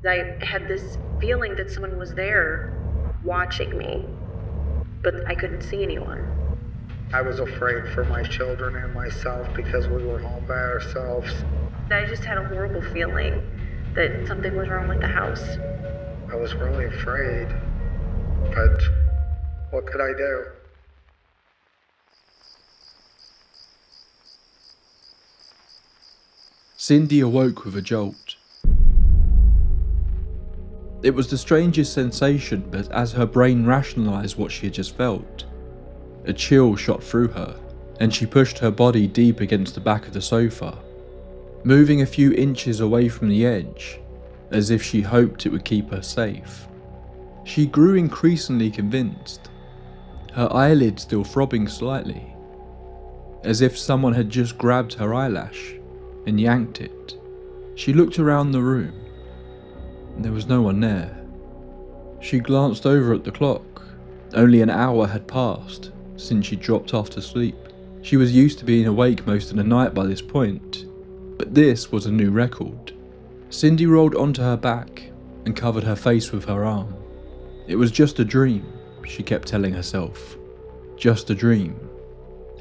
I had this feeling that someone was there watching me, but I couldn't see anyone. I was afraid for my children and myself because we were home by ourselves. I just had a horrible feeling that something was wrong with the house. I was really afraid, but what could I do? Cindy awoke with a jolt. It was the strangest sensation, but as her brain rationalised what she had just felt, a chill shot through her, and she pushed her body deep against the back of the sofa, moving a few inches away from the edge, as if she hoped it would keep her safe. She grew increasingly convinced, her eyelids still throbbing slightly, as if someone had just grabbed her eyelash and yanked it. She looked around the room. There was no one there. She glanced over at the clock. Only an hour had passed since she dropped off to sleep. She was used to being awake most of the night by this point, but this was a new record. Cindy rolled onto her back and covered her face with her arm. It was just a dream, she kept telling herself. Just a dream,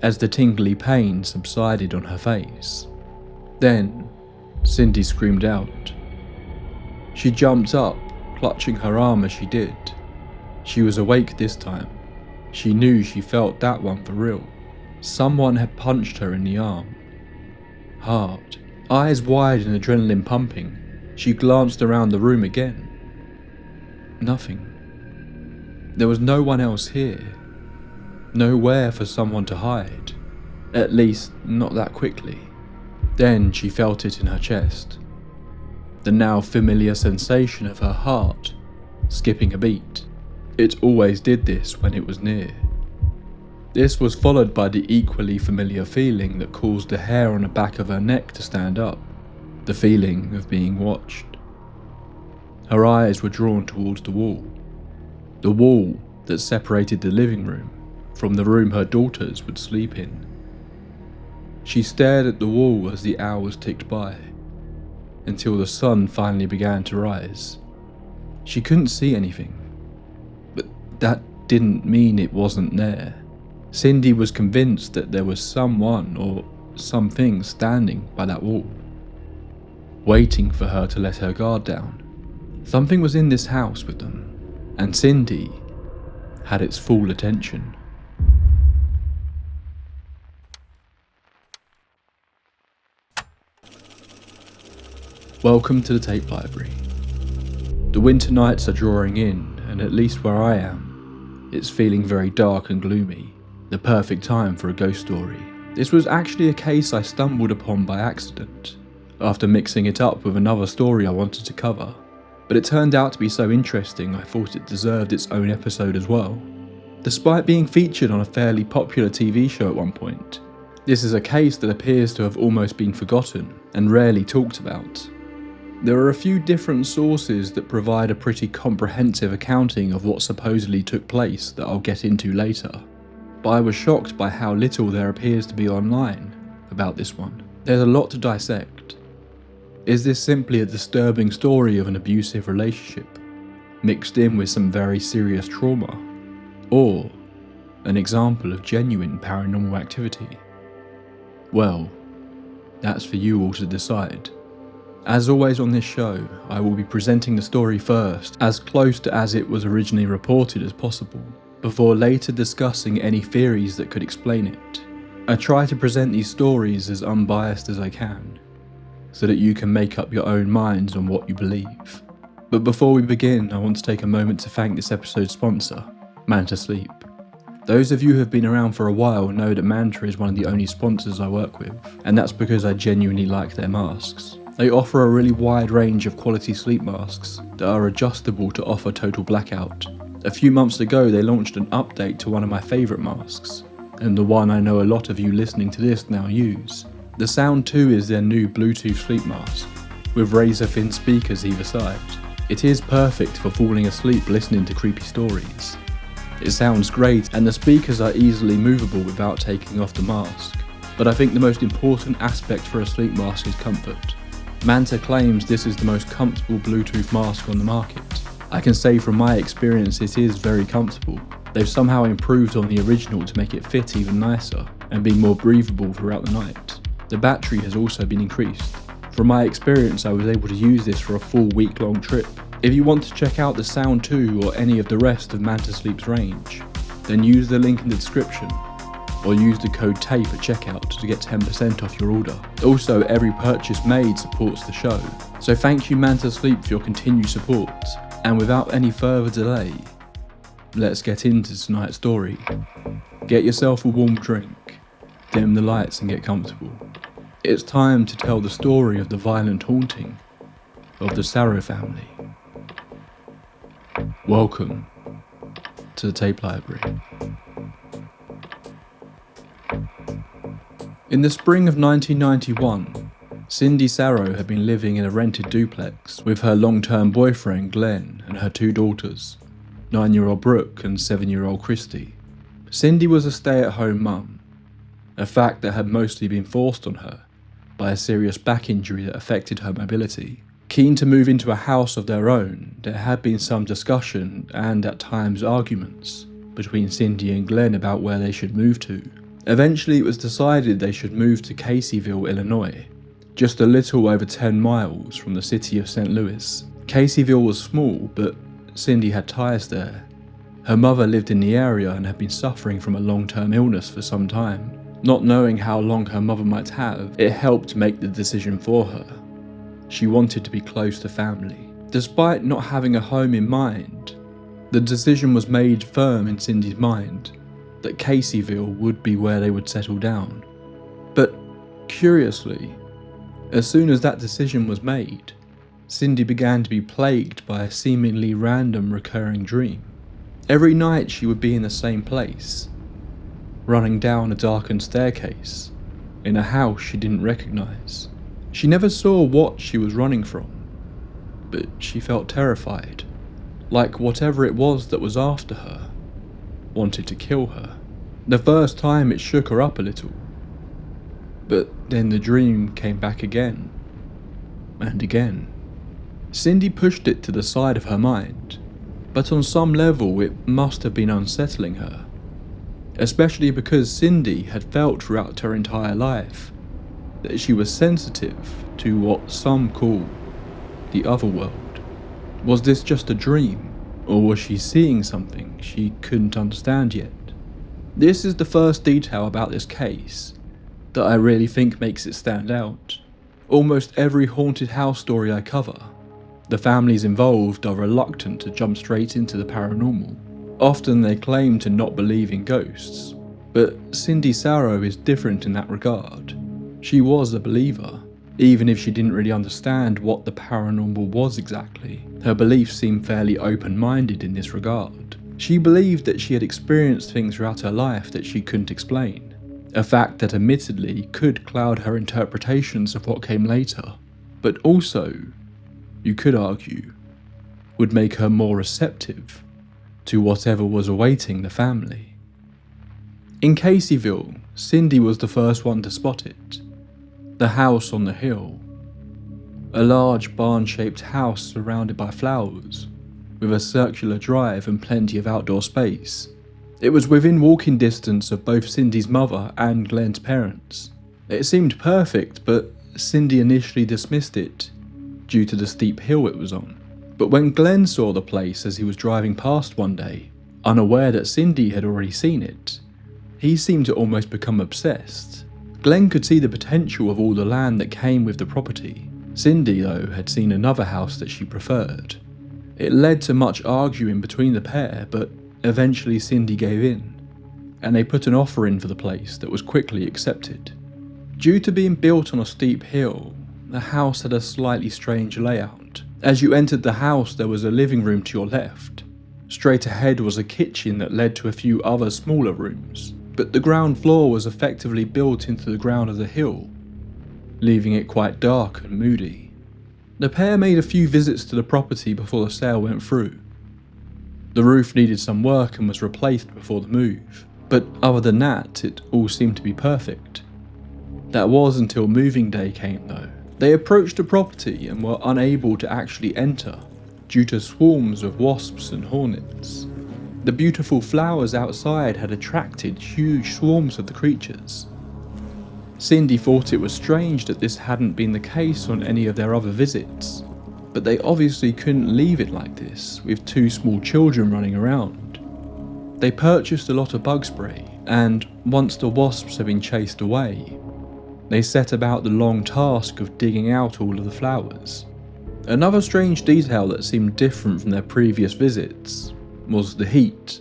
as the tingly pain subsided on her face. Then, Cindy screamed out. She jumped up, clutching her arm as she did. She was awake this time. She knew she felt that one for real. Someone had punched her in the arm. Hard. Eyes wide and adrenaline pumping, she glanced around the room again. Nothing. There was no one else here. Nowhere for someone to hide. At least, not that quickly. Then she felt it in her chest. The now familiar sensation of her heart skipping a beat. It always did this when it was near. This was followed by the equally familiar feeling that caused the hair on the back of her neck to stand up. The feeling of being watched. Her eyes were drawn towards the wall. The wall that separated the living room from the room her daughters would sleep in. She stared at the wall as the hours ticked by, until the sun finally began to rise. She couldn't see anything, but that didn't mean it wasn't there. Cindy was convinced that there was someone or something standing by that wall, waiting for her to let her guard down. Something was in this house with them, and Cindy had its full attention. Welcome to the tape library. The winter nights are drawing in, and at least where I am, it's feeling very dark and gloomy. The perfect time for a ghost story. This was actually a case I stumbled upon by accident, after mixing it up with another story I wanted to cover. But it turned out to be so interesting I thought it deserved its own episode as well. Despite being featured on a fairly popular TV show at one point, this is a case that appears to have almost been forgotten and rarely talked about. There are a few different sources that provide a pretty comprehensive accounting of what supposedly took place that I'll get into later, but I was shocked by how little there appears to be online about this one. There's a lot to dissect. Is this simply a disturbing story of an abusive relationship, mixed in with some very serious trauma, or an example of genuine paranormal activity? Well, that's for you all to decide. As always on this show, I will be presenting the story first, as close to as it was originally reported as possible, before later discussing any theories that could explain it. I try to present these stories as unbiased as I can, so that you can make up your own minds on what you believe. But before we begin, I want to take a moment to thank this episode's sponsor, Manta Sleep. Those of you who have been around for a while know that Manta is one of the only sponsors I work with, and that's because I genuinely like their masks. They offer a really wide range of quality sleep masks that are adjustable to offer total blackout. A few months ago they launched an update to one of my favourite masks, and the one I know a lot of you listening to this now use. The Sound 2 is their new Bluetooth sleep mask, with razor thin speakers either side. It is perfect for falling asleep listening to creepy stories. It sounds great, and the speakers are easily movable without taking off the mask. But I think the most important aspect for a sleep mask is comfort. Manta claims this is the most comfortable Bluetooth mask on the market. I can say from my experience it is very comfortable. They've somehow improved on the original to make it fit even nicer and be more breathable throughout the night. The battery has also been increased. From my experience, I was able to use this for a full week-long trip. If you want to check out the Sound 2 or any of the rest of Manta Sleep's range, then use the link in the description, or use the code TAPE at checkout to get 10% off your order. Also, every purchase made supports the show, so thank you Manta Sleep for your continued support, and without any further delay, let's get into tonight's story. Get yourself a warm drink, dim the lights and get comfortable. It's time to tell the story of the violent haunting of the Sarro family. Welcome to the Tape Library. In the spring of 1991, Cindy Sarro had been living in a rented duplex with her long-term boyfriend Glenn and her two daughters, 9-year-old Brooke and 7-year-old Christy. Cindy was a stay-at-home mum, a fact that had mostly been forced on her by a serious back injury that affected her mobility. Keen to move into a house of their own, there had been some discussion and at times arguments between Cindy and Glenn about where they should move to. Eventually it was decided they should move to Caseyville, Illinois, just a little over 10 miles from the city of St. Louis. Caseyville was small, but Cindy had ties there. Her mother lived in the area and had been suffering from a long-term illness for some time. Not knowing how long her mother might have, it helped make the decision for her. She wanted to be close to family. Despite not having a home in mind, the decision was made firm in Cindy's mind that Caseyville would be where they would settle down. But curiously, as soon as that decision was made, Cindy began to be plagued by a seemingly random recurring dream. Every night she would be in the same place, running down a darkened staircase in a house she didn't recognize. She never saw what she was running from, but she felt terrified, like whatever it was that was after her wanted to kill her. The first time it shook her up a little, but then the dream came back again and again. Cindy pushed it to the side of her mind, but on some level it must have been unsettling her, especially because Cindy had felt throughout her entire life that she was sensitive to what some call the other world. Was this just a dream, or was she seeing something she couldn't understand yet? This is the first detail about this case that I really think makes it stand out. Almost every haunted house story I cover, the families involved are reluctant to jump straight into the paranormal. Often they claim to not believe in ghosts, but Cindy Sarro is different in that regard. She was a believer, even if she didn't really understand what the paranormal was exactly. Her beliefs seemed fairly open-minded in this regard. She believed that she had experienced things throughout her life that she couldn't explain, a fact that admittedly could cloud her interpretations of what came later, but also, you could argue, would make her more receptive to whatever was awaiting the family. In Caseyville, Cindy was the first one to spot it. The house on the hill. A large barn-shaped house surrounded by flowers, with a circular drive and plenty of outdoor space. It was within walking distance of both Cindy's mother and Glenn's parents. It seemed perfect, but Cindy initially dismissed it due to the steep hill it was on. But when Glenn saw the place as he was driving past one day, unaware that Cindy had already seen it, he seemed to almost become obsessed. Glenn could see the potential of all the land that came with the property. Cindy, though, had seen another house that she preferred. It led to much arguing between the pair, but eventually Cindy gave in, and they put an offer in for the place that was quickly accepted. Due to being built on a steep hill, the house had a slightly strange layout. As you entered the house, there was a living room to your left. Straight ahead was a kitchen that led to a few other smaller rooms, but the ground floor was effectively built into the ground of the hill, leaving it quite dark and moody. The pair made a few visits to the property before the sale went through. The roof needed some work and was replaced before the move, but other than that, it all seemed to be perfect. That was until moving day came though. They approached the property and were unable to actually enter due to swarms of wasps and hornets. The beautiful flowers outside had attracted huge swarms of the creatures. Cindy thought it was strange that this hadn't been the case on any of their other visits, but they obviously couldn't leave it like this with 2 small children running around. They purchased a lot of bug spray, and once the wasps had been chased away, they set about the long task of digging out all of the flowers. Another strange detail that seemed different from their previous visits was the heat.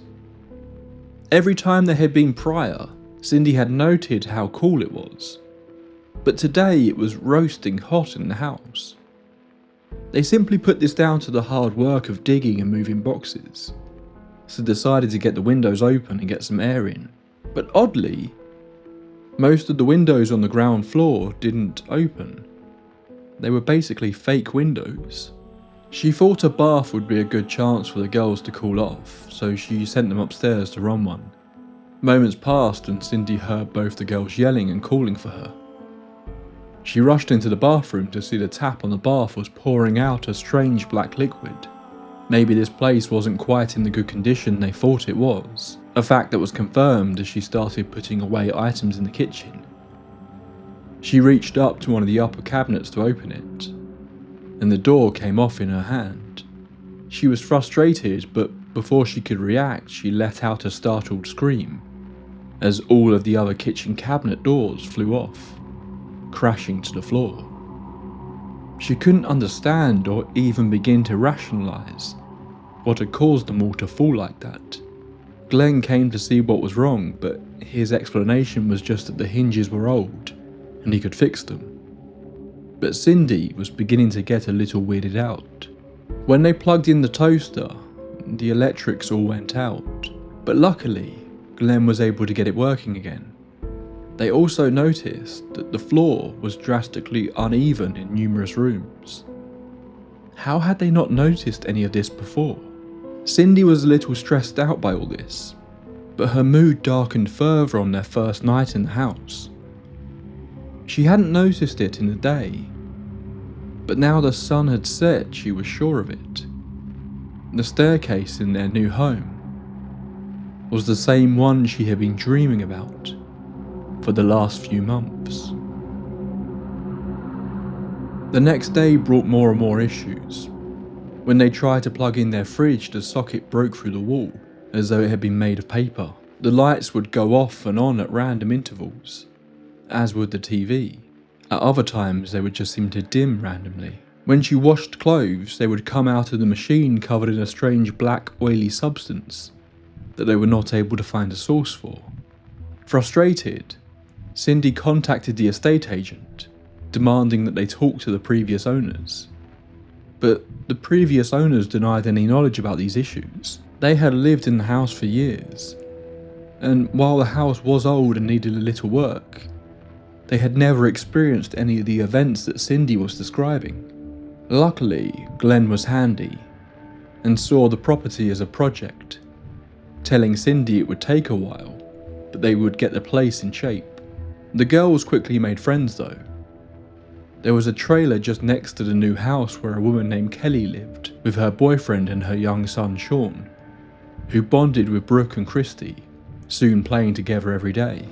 Every time there had been prior, Cindy had noted how cool it was, but today it was roasting hot in the house. They simply put this down to the hard work of digging and moving boxes, so decided to get the windows open and get some air in. But oddly, most of the windows on the ground floor didn't open. They were basically fake windows. She thought a bath would be a good chance for the girls to cool off, so she sent them upstairs to run one. Moments passed and Cindy heard both the girls yelling and calling for her. She rushed into the bathroom to see the tap on the bath was pouring out a strange black liquid. Maybe this place wasn't quite in the good condition they thought it was, a fact that was confirmed as she started putting away items in the kitchen. She reached up to one of the upper cabinets to open it, and the door came off in her hand. She was frustrated, but before she could react, she let out a startled scream, as all of the other kitchen cabinet doors flew off, crashing to the floor. She couldn't understand or even begin to rationalise what had caused them all to fall like that. Glenn came to see what was wrong, but his explanation was just that the hinges were old and he could fix them. But Cindy was beginning to get a little weirded out. When they plugged in the toaster, the electrics all went out, but luckily Glenn was able to get it working again. They also noticed that the floor was drastically uneven in numerous rooms. How had they not noticed any of this before? Cindy was a little stressed out by all this, but her mood darkened further on their first night in the house. She hadn't noticed it in the day, but now the sun had set, she was sure of it. The staircase in their new home was the same one she had been dreaming about for the last few months. The next day brought more and more issues. When they tried to plug in their fridge, the socket broke through the wall as though it had been made of paper. The lights would go off and on at random intervals, as would the TV. At other times they would just seem to dim randomly. When she washed clothes, they would come out of the machine covered in a strange black oily substance that they were not able to find a source for. Frustrated, Cindy contacted the estate agent, demanding that they talk to the previous owners. But the previous owners denied any knowledge about these issues. They had lived in the house for years, and while the house was old and needed a little work, they had never experienced any of the events that Cindy was describing. Luckily, Glenn was handy and saw the property as a project, telling Cindy it would take a while, but they would get the place in shape. The girls quickly made friends though. There was a trailer just next to the new house where a woman named Kelly lived, with her boyfriend and her young son Sean, who bonded with Brooke and Christy, soon playing together every day.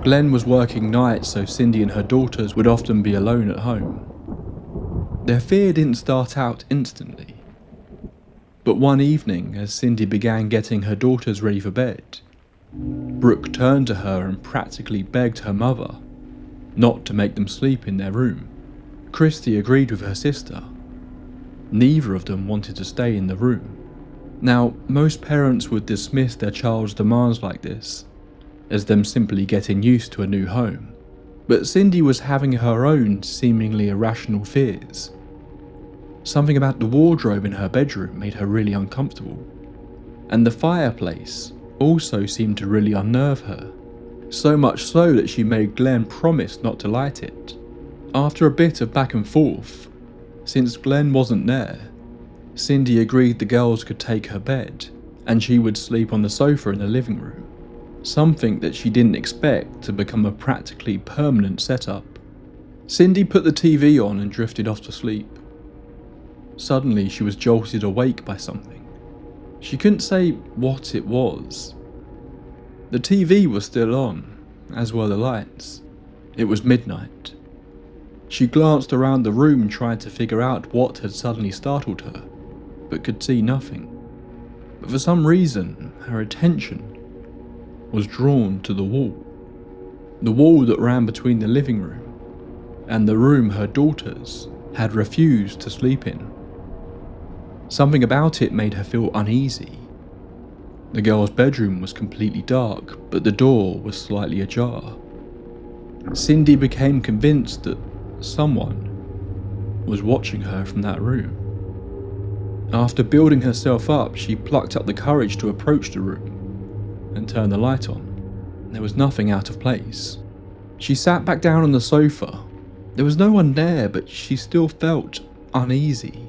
Glenn was working nights, so Cindy and her daughters would often be alone at home. Their fear didn't start out instantly, but one evening as Cindy began getting her daughters ready for bed, Brooke turned to her and practically begged her mother not to make them sleep in their room. Christy agreed with her sister. Neither of them wanted to stay in the room. Now, most parents would dismiss their child's demands like this as them simply getting used to a new home, but Cindy was having her own seemingly irrational fears. Something about the wardrobe in her bedroom made her really uncomfortable, and the fireplace also seemed to really unnerve her, so much so that she made Glenn promise not to light it. After a bit of back and forth, since Glenn wasn't there, Cindy agreed the girls could take her bed and she would sleep on the sofa in the living room, something that she didn't expect to become a practically permanent setup. Cindy put the TV on and drifted off to sleep. Suddenly, she was jolted awake by something. She couldn't say what it was. The TV was still on, as were the lights. It was midnight. She glanced around the room trying to figure out what had suddenly startled her, but could see nothing. But for some reason, her attention was drawn to the wall. The wall that ran between the living room and the room her daughters had refused to sleep in. Something about it made her feel uneasy. The girl's bedroom was completely dark, but the door was slightly ajar. Cindy became convinced that someone was watching her from that room. After building herself up, she plucked up the courage to approach the room and turn the light on. There was nothing out of place. She sat back down on the sofa. There was no one there, but she still felt uneasy.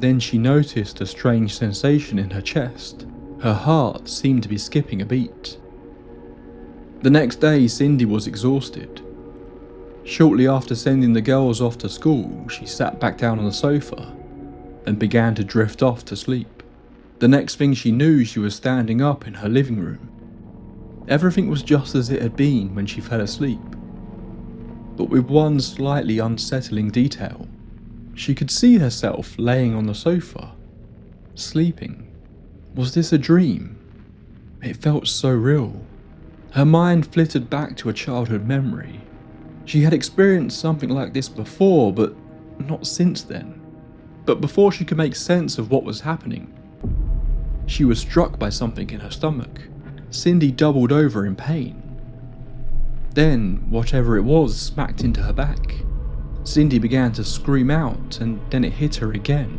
Then she noticed a strange sensation in her chest. Her heart seemed to be skipping a beat. The next day, Cindy was exhausted. Shortly after sending the girls off to school, she sat back down on the sofa and began to drift off to sleep. The next thing she knew, she was standing up in her living room. Everything was just as it had been when she fell asleep, but with one slightly unsettling detail. She could see herself laying on the sofa, sleeping. Was this a dream? It felt so real. Her mind flitted back to a childhood memory. She had experienced something like this before, but not since then. But before she could make sense of what was happening, she was struck by something in her stomach. Cindy doubled over in pain. Then, whatever it was smacked into her back. Cindy began to scream out, and then it hit her again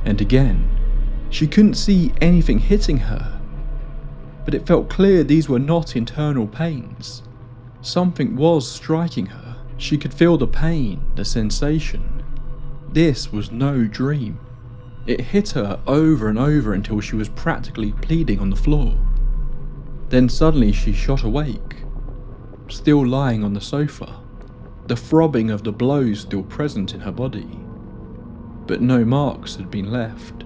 and again. She couldn't see anything hitting her, but it felt clear these were not internal pains. Something was striking her. She could feel the pain, the sensation. This was no dream. It hit her over and over until she was practically pleading on the floor. Then suddenly she shot awake, still lying on the sofa, the throbbing of the blows still present in her body, but no marks had been left.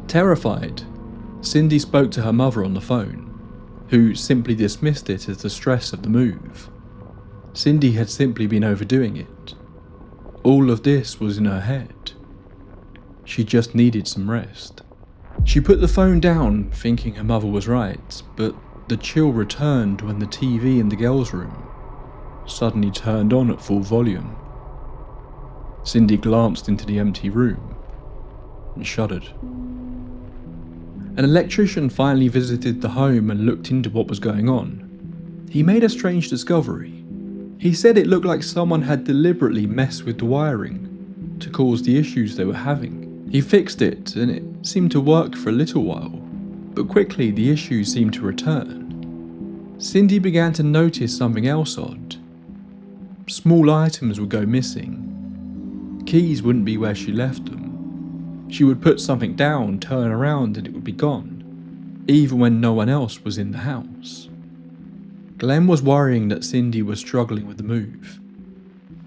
Terrified, Cindy spoke to her mother on the phone, who simply dismissed it as the stress of the move. Cindy had simply been overdoing it. All of this was in her head. She just needed some rest. She put the phone down, thinking her mother was right, but the chill returned when the TV in the girls' room suddenly turned on at full volume. Cindy glanced into the empty room and shuddered. An electrician finally visited the home and looked into what was going on. He made a strange discovery. He said it looked like someone had deliberately messed with the wiring to cause the issues they were having. He fixed it and it seemed to work for a little while, but quickly the issues seemed to return. Cindy began to notice something else odd. Small items would go missing. Keys wouldn't be where she left them. She would put something down, turn around, and it would be gone, even when no one else was in the house. Glenn was worrying that Cindy was struggling with the move,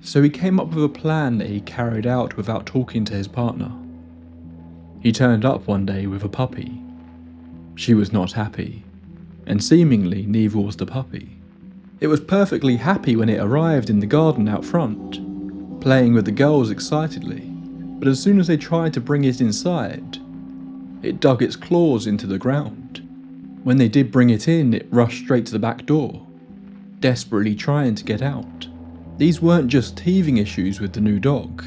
so he came up with a plan that he carried out without talking to his partner. He turned up one day with a puppy. She was not happy, and seemingly neither was the puppy. It was perfectly happy when it arrived in the garden out front, playing with the girls excitedly, but as soon as they tried to bring it inside, it dug its claws into the ground. When they did bring it in, it rushed straight to the back door, desperately trying to get out. These weren't just teething issues with the new dog.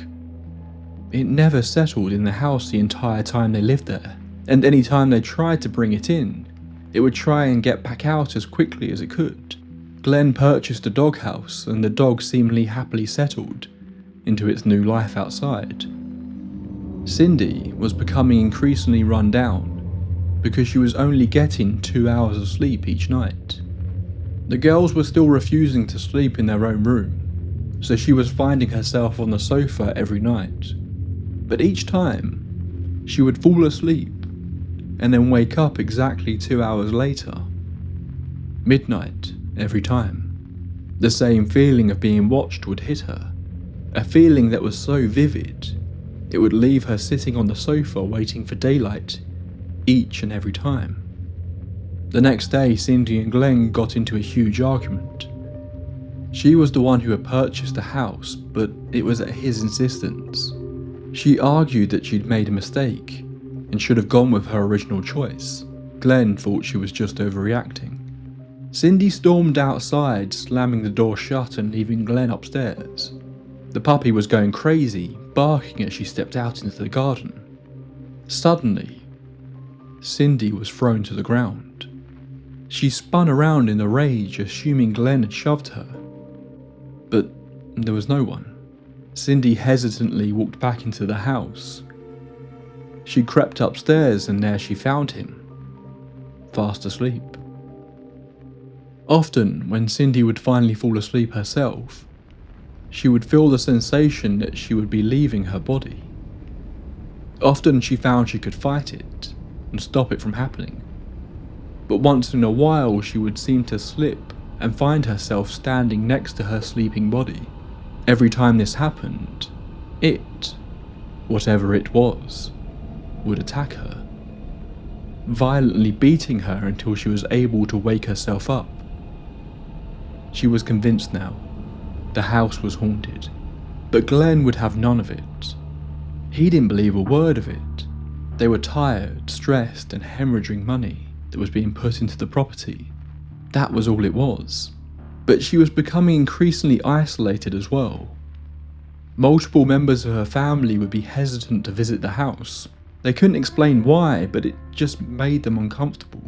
It never settled in the house the entire time they lived there, and any time they tried to bring it in, it would try and get back out as quickly as it could. Glenn purchased a doghouse, and the dog seemingly happily settled into its new life outside. Cindy was becoming increasingly run down because she was only getting 2 hours of sleep each night. The girls were still refusing to sleep in their own room, so she was finding herself on the sofa every night. But each time, she would fall asleep and then wake up exactly 2 hours later. Midnight every time. The same feeling of being watched would hit her. A feeling that was so vivid, it would leave her sitting on the sofa waiting for daylight each and every time. The next day, Cindy and Glenn got into a huge argument. She was the one who had purchased the house, but it was at his insistence. She argued that she'd made a mistake and should have gone with her original choice. Glenn thought she was just overreacting. Cindy stormed outside, slamming the door shut and leaving Glenn upstairs. The puppy was going crazy, barking as she stepped out into the garden. Suddenly, Cindy was thrown to the ground. She spun around in a rage, assuming Glenn had shoved her. But there was no one. Cindy hesitantly walked back into the house. She crept upstairs and there she found him, fast asleep. Often, when Cindy would finally fall asleep herself, she would feel the sensation that she would be leaving her body. Often she found she could fight it and stop it from happening. But once in a while she would seem to slip and find herself standing next to her sleeping body. Every time this happened, it, whatever it was, would attack her, violently beating her until she was able to wake herself up. She was convinced now. The house was haunted, but Glenn would have none of it. He didn't believe a word of it. They were tired, stressed, and hemorrhaging money that was being put into the property. That was all it was. But she was becoming increasingly isolated as well. Multiple members of her family would be hesitant to visit the house. They couldn't explain why, but it just made them uncomfortable.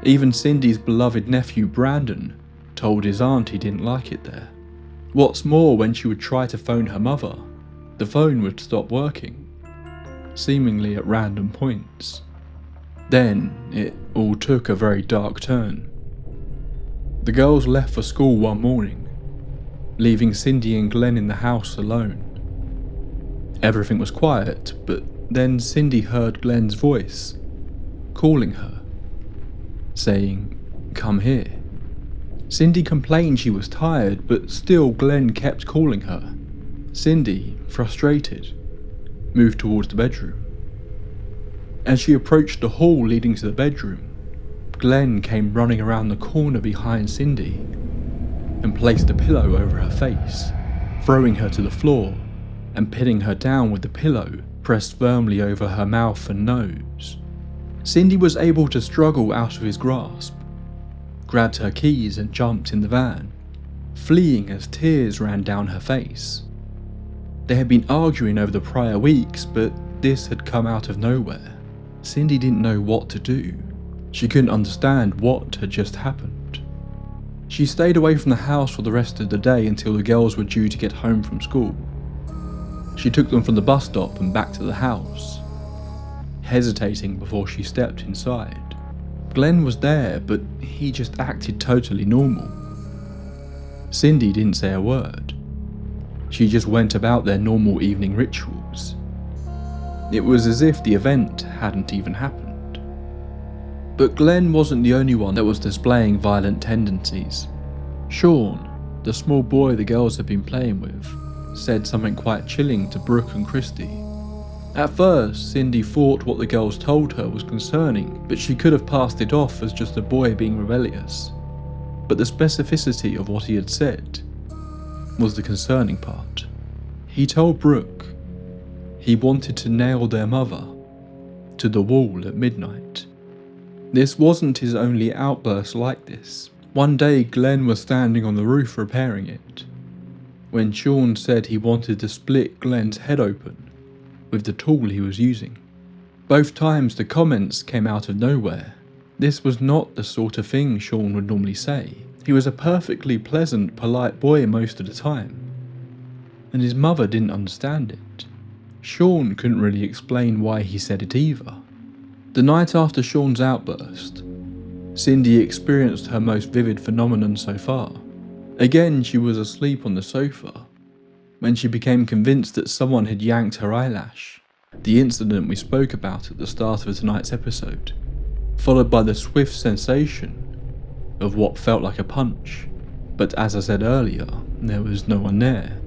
Even Cindy's beloved nephew Brandon told his aunt he didn't like it there. What's more, when she would try to phone her mother, the phone would stop working, seemingly at random points. Then it all took a very dark turn. The girls left for school one morning, leaving Cindy and Glenn in the house alone. Everything was quiet, but then Cindy heard Glenn's voice, calling her, saying, "Come here." Cindy complained she was tired, but still Glenn kept calling her. Cindy, frustrated, moved towards the bedroom. As she approached the hall leading to the bedroom, Glenn came running around the corner behind Cindy and placed a pillow over her face, throwing her to the floor and pinning her down with the pillow pressed firmly over her mouth and nose. Cindy was able to struggle out of his grasp, grabbed her keys and jumped in the van, fleeing as tears ran down her face. They had been arguing over the prior weeks, but this had come out of nowhere. Cindy didn't know what to do. She couldn't understand what had just happened. She stayed away from the house for the rest of the day until the girls were due to get home from school. She took them from the bus stop and back to the house, hesitating before she stepped inside. Glenn was there, but he just acted totally normal. Cindy didn't say a word. She just went about their normal evening rituals. It was as if the event hadn't even happened. But Glenn wasn't the only one that was displaying violent tendencies. Sean, the small boy the girls had been playing with, said something quite chilling to Brooke and Christy. At first, Cindy thought what the girls told her was concerning, but she could have passed it off as just a boy being rebellious. But the specificity of what he had said was the concerning part. He told Brooke he wanted to nail their mother to the wall at midnight. This wasn't his only outburst like this. One day Glenn was standing on the roof repairing it, when Sean said he wanted to split Glenn's head open with the tool he was using. Both times the comments came out of nowhere. This was not the sort of thing Sean would normally say. He was a perfectly pleasant, polite boy most of the time, and his mother didn't understand it. Sean couldn't really explain why he said it either. The night after Sean's outburst, Cindy experienced her most vivid phenomenon so far. Again, she was asleep on the sofa when she became convinced that someone had yanked her eyelash, the incident we spoke about at the start of tonight's episode, followed by the swift sensation of what felt like a punch, but as I said earlier, there was no one there.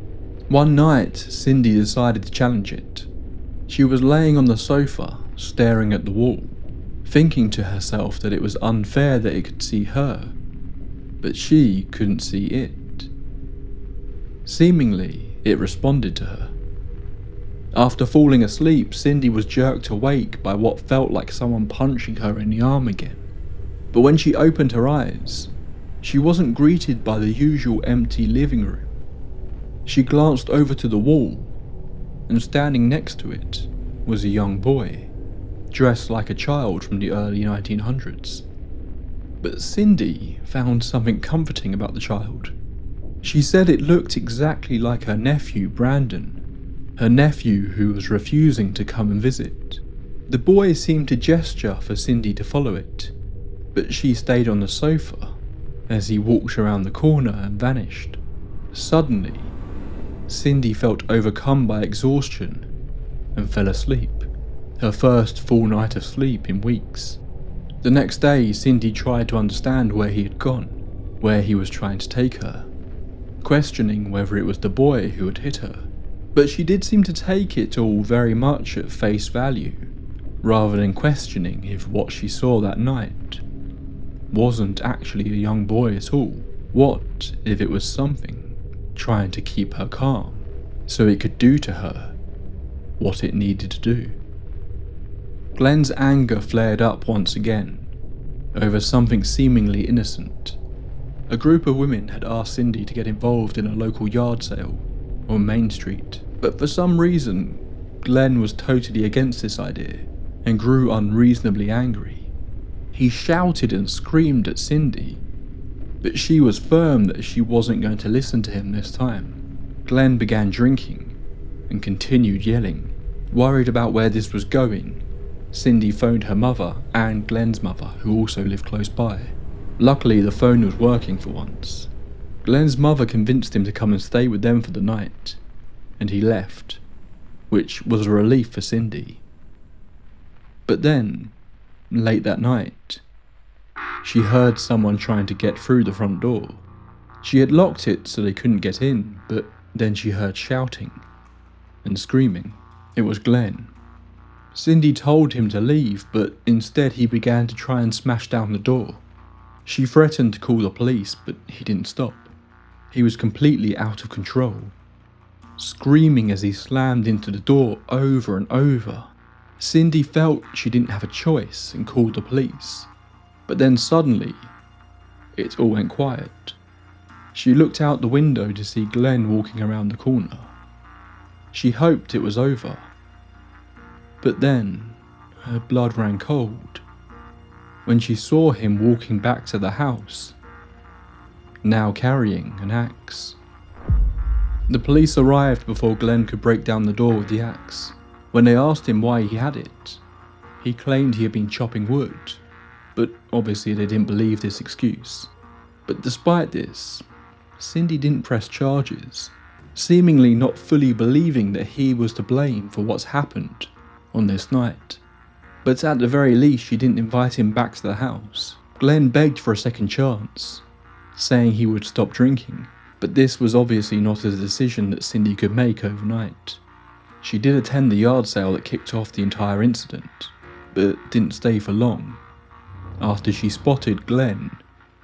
One night, Cindy decided to challenge it. She was laying on the sofa, staring at the wall, thinking to herself that it was unfair that it could see her, but she couldn't see it. Seemingly, it responded to her. After falling asleep, Cindy was jerked awake by what felt like someone punching her in the arm again. But when she opened her eyes, she wasn't greeted by the usual empty living room. She glanced over to the wall, and standing next to it was a young boy, dressed like a child from the early 1900s. But Cindy found something comforting about the child. She said it looked exactly like her nephew, Brandon, her nephew who was refusing to come and visit. The boy seemed to gesture for Cindy to follow it, but she stayed on the sofa as he walked around the corner and vanished. Suddenly, Cindy felt overcome by exhaustion and fell asleep, her first full night of sleep in weeks. The next day, Cindy tried to understand where he had gone, where he was trying to take her, questioning whether it was the boy who had hit her. But she did seem to take it all very much at face value, rather than questioning if what she saw that night wasn't actually a young boy at all. What if it was something trying to keep her calm, so it could do to her what it needed to do? Glenn's anger flared up once again, over something seemingly innocent. A group of women had asked Cindy to get involved in a local yard sale on Main Street, but for some reason, Glenn was totally against this idea and grew unreasonably angry. He shouted and screamed at Cindy, but she was firm that she wasn't going to listen to him this time. Glenn began drinking and continued yelling. Worried about where this was going, Cindy phoned her mother and Glenn's mother, who also lived close by. Luckily, the phone was working for once. Glenn's mother convinced him to come and stay with them for the night, and he left, which was a relief for Cindy. But then, late that night, she heard someone trying to get through the front door. She had locked it so they couldn't get in, but then she heard shouting and screaming. It was Glenn. Cindy told him to leave, but instead he began to try and smash down the door. She threatened to call the police, but he didn't stop. He was completely out of control, screaming as he slammed into the door over and over. Cindy felt she didn't have a choice and called the police. But then suddenly, it all went quiet. She looked out the window to see Glenn walking around the corner. She hoped it was over. But then, her blood ran cold when she saw him walking back to the house, now carrying an axe. The police arrived before Glenn could break down the door with the axe. When they asked him why he had it, he claimed he had been chopping wood, but obviously they didn't believe this excuse. But despite this, Cindy didn't press charges, seemingly not fully believing that he was to blame for what's happened on this night. But at the very least, she didn't invite him back to the house. Glenn begged for a second chance, saying he would stop drinking, but this was obviously not a decision that Cindy could make overnight. She did attend the yard sale that kicked off the entire incident, but didn't stay for long, after she spotted Glenn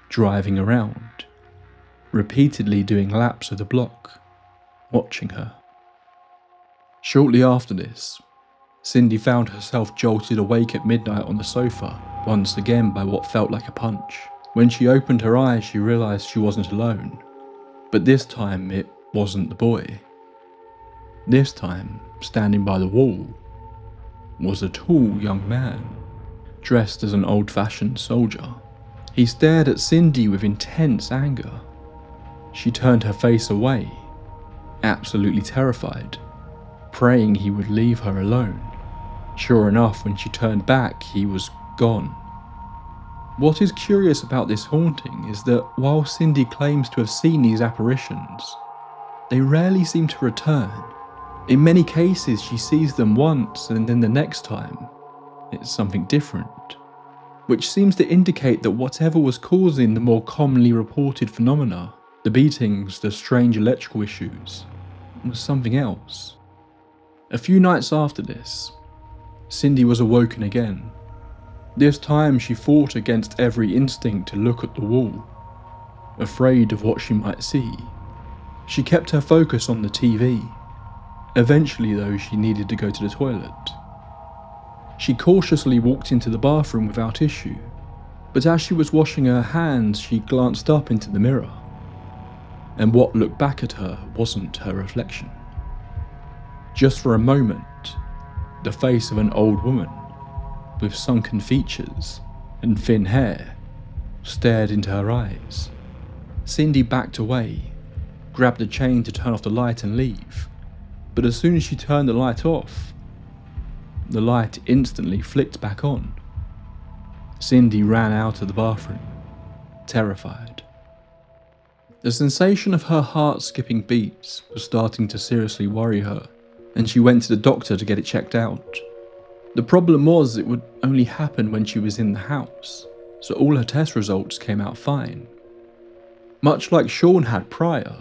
driving around, repeatedly doing laps of the block, watching her. Shortly after this, Cindy found herself jolted awake at midnight on the sofa, once again by what felt like a punch. When she opened her eyes, she realised she wasn't alone, but this time it wasn't the boy. This time, standing by the wall, was a tall young man, dressed as an old-fashioned soldier. He stared at Cindy with intense anger. She turned her face away, absolutely terrified, praying he would leave her alone. Sure enough, when she turned back, he was gone. What is curious about this haunting is that while Cindy claims to have seen these apparitions, they rarely seem to return. In many cases, she sees them once and then the next time, it's something different, which seems to indicate that whatever was causing the more commonly reported phenomena, the beatings, the strange electrical issues, was something else. A few nights after this, Cindy was awoken again. This time she fought against every instinct to look at the wall, afraid of what she might see. She kept her focus on the TV. Eventually though, she needed to go to the toilet. She cautiously walked into the bathroom without issue, but as she was washing her hands, she glanced up into the mirror, and what looked back at her wasn't her reflection. Just for a moment, the face of an old woman with sunken features and thin hair stared into her eyes. Cindy backed away, grabbed the chain to turn off the light and leave, but as soon as she turned the light off, the light instantly flicked back on. Cindy ran out of the bathroom, terrified. The sensation of her heart skipping beats was starting to seriously worry her, and she went to the doctor to get it checked out. The problem was it would only happen when she was in the house, so all her test results came out fine. Much like Sean had prior,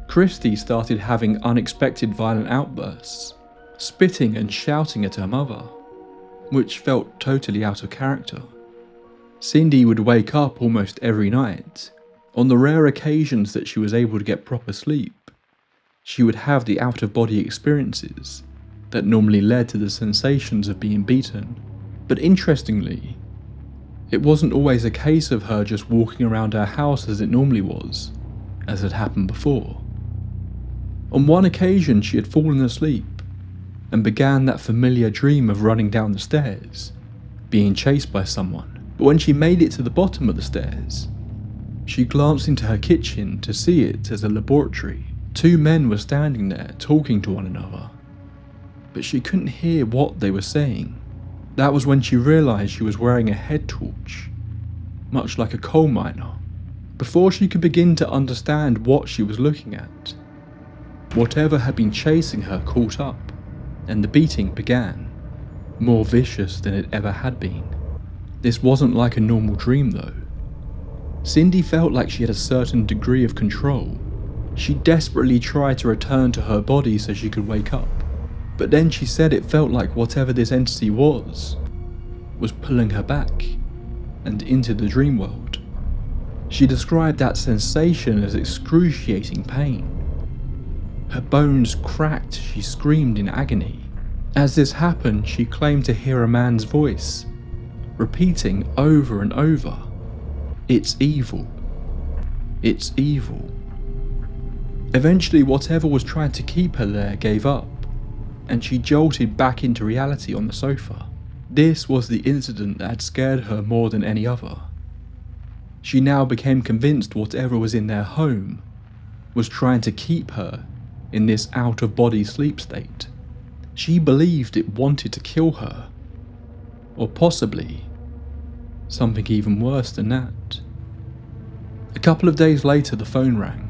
Christy started having unexpected violent outbursts, spitting and shouting at her mother, which felt totally out of character. Cindy would wake up almost every night. On the rare occasions that she was able to get proper sleep, she would have the out-of-body experiences that normally led to the sensations of being beaten. But interestingly, it wasn't always a case of her just walking around her house as it normally was, as had happened before. On one occasion she had fallen asleep and began that familiar dream of running down the stairs, being chased by someone. But when she made it to the bottom of the stairs, she glanced into her kitchen to see it as a laboratory. Two men were standing there talking to one another, but she couldn't hear what they were saying. That was when she realised she was wearing a head torch, much like a coal miner. Before she could begin to understand what she was looking at, whatever had been chasing her caught up, and the beating began, more vicious than it ever had been. This wasn't like a normal dream though. Cindy felt like she had a certain degree of control. She desperately tried to return to her body so she could wake up, but then she said it felt like whatever this entity was pulling her back and into the dream world. She described that sensation as excruciating pain. Her bones cracked, she screamed in agony. As this happened, she claimed to hear a man's voice, repeating over and over, "It's evil. It's evil." Eventually, whatever was trying to keep her there gave up, and she jolted back into reality on the sofa. This was the incident that had scared her more than any other. She now became convinced whatever was in their home was trying to keep her in this out-of-body sleep state. She believed it wanted to kill her, or possibly something even worse than that. A couple of days later, the phone rang.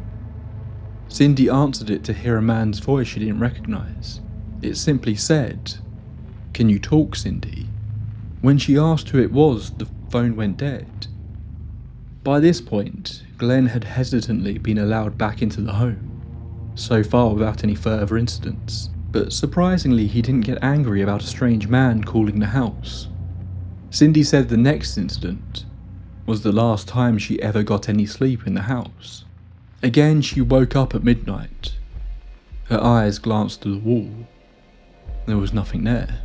Cindy answered it to hear a man's voice she didn't recognise. It simply said, "Can you talk, Cindy?" When she asked who it was, the phone went dead. By this point, Glenn had hesitantly been allowed back into the home, so far without any further incidents, but surprisingly he didn't get angry about a strange man calling the house. Cindy said the next incident was the last time she ever got any sleep in the house. Again, she woke up at midnight. Her eyes glanced to the wall. There was nothing there.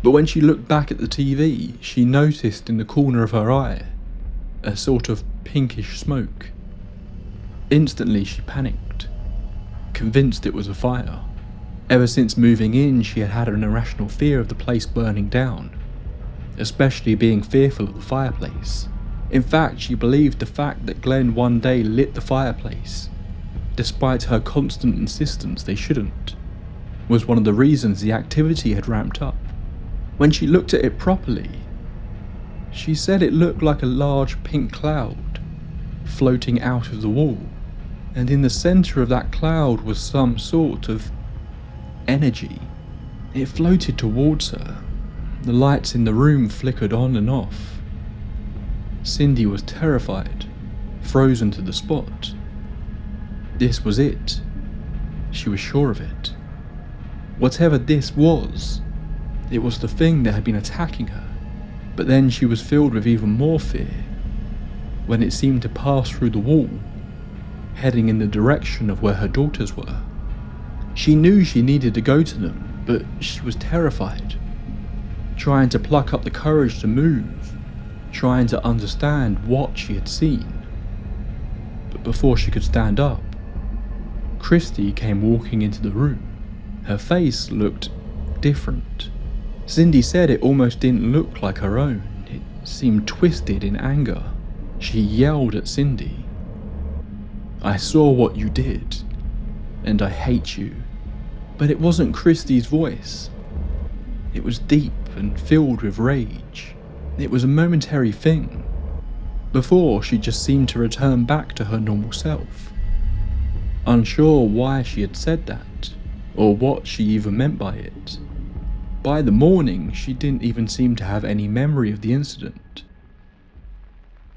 But when she looked back at the TV, she noticed in the corner of her eye a sort of pinkish smoke. Instantly she panicked, convinced it was a fire. Ever since moving in, she had had an irrational fear of the place burning down, especially being fearful of the fireplace. In fact, she believed the fact that Glenn one day lit the fireplace, despite her constant insistence they shouldn't, was one of the reasons the activity had ramped up. When she looked at it properly, she said it looked like a large pink cloud floating out of the wall, and in the centre of that cloud was some sort of energy. It floated towards her. The lights in the room flickered on and off. Cindy was terrified, frozen to the spot. This was it. She was sure of it. Whatever this was, it was the thing that had been attacking her. But then she was filled with even more fear when it seemed to pass through the wall, heading in the direction of where her daughters were. She knew she needed to go to them, but she was terrified, trying to pluck up the courage to move, trying to understand what she had seen. But before she could stand up, Christy came walking into the room. Her face looked different. Cindy said it almost didn't look like her own. It seemed twisted in anger. She yelled at Cindy, "I saw what you did, and I hate you." But it wasn't Christy's voice. It was deep and filled with rage. It was a momentary thing. Before, she just seemed to return back to her normal self. Unsure why she had said that, or what she even meant by it. By the morning, she didn't even seem to have any memory of the incident.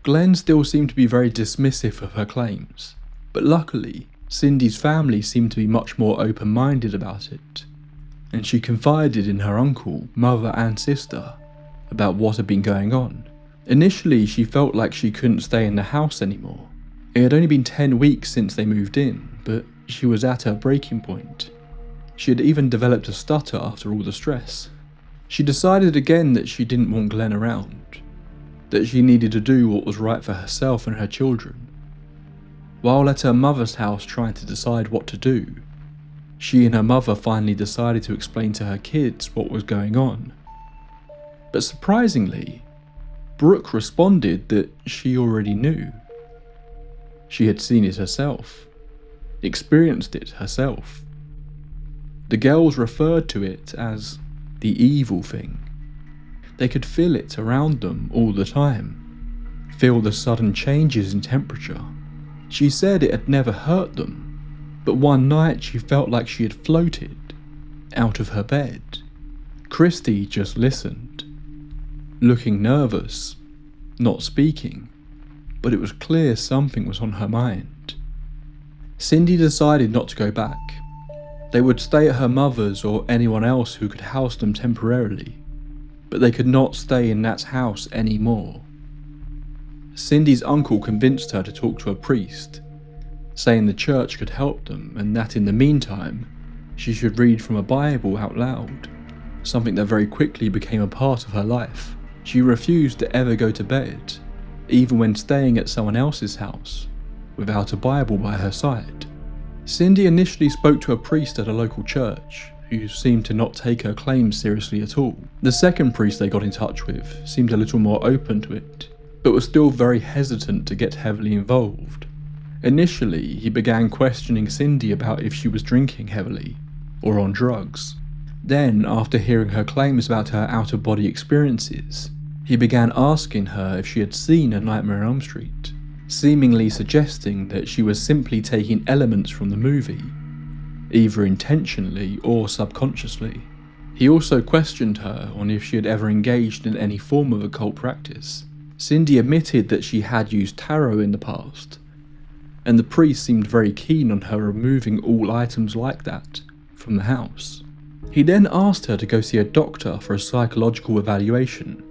Glenn still seemed to be very dismissive of her claims, but luckily, Cindy's family seemed to be much more open-minded about it, and she confided in her uncle, mother and sister about what had been going on. Initially, she felt like she couldn't stay in the house anymore. It had only been 10 weeks since they moved in, but she was at her breaking point. She had even developed a stutter after all the stress. She decided again that she didn't want Glenn around, that she needed to do what was right for herself and her children. While at her mother's house trying to decide what to do, she and her mother finally decided to explain to her kids what was going on. But surprisingly, Brooke responded that she already knew. She had seen it herself, experienced it herself. The girls referred to it as the evil thing. They could feel it around them all the time, feel the sudden changes in temperature. She said it had never hurt them, but one night she felt like she had floated out of her bed. Christy just listened, looking nervous, not speaking, but it was clear something was on her mind. Cindy decided not to go back. They would stay at her mother's or anyone else who could house them temporarily, but they could not stay in that house anymore. Cindy's uncle convinced her to talk to a priest, saying the church could help them and that in the meantime, she should read from a Bible out loud, something that very quickly became a part of her life. She refused to ever go to bed, even when staying at someone else's house, without a Bible by her side. Cindy initially spoke to a priest at a local church, who seemed to not take her claims seriously at all. The second priest they got in touch with seemed a little more open to it, but was still very hesitant to get heavily involved. Initially, he began questioning Cindy about if she was drinking heavily, or on drugs. Then, after hearing her claims about her out-of-body experiences, he began asking her if she had seen A Nightmare on Elm Street, seemingly suggesting that she was simply taking elements from the movie, either intentionally or subconsciously. He also questioned her on if she had ever engaged in any form of occult practice. Cindy admitted that she had used tarot in the past, and the priest seemed very keen on her removing all items like that from the house. He then asked her to go see a doctor for a psychological evaluation.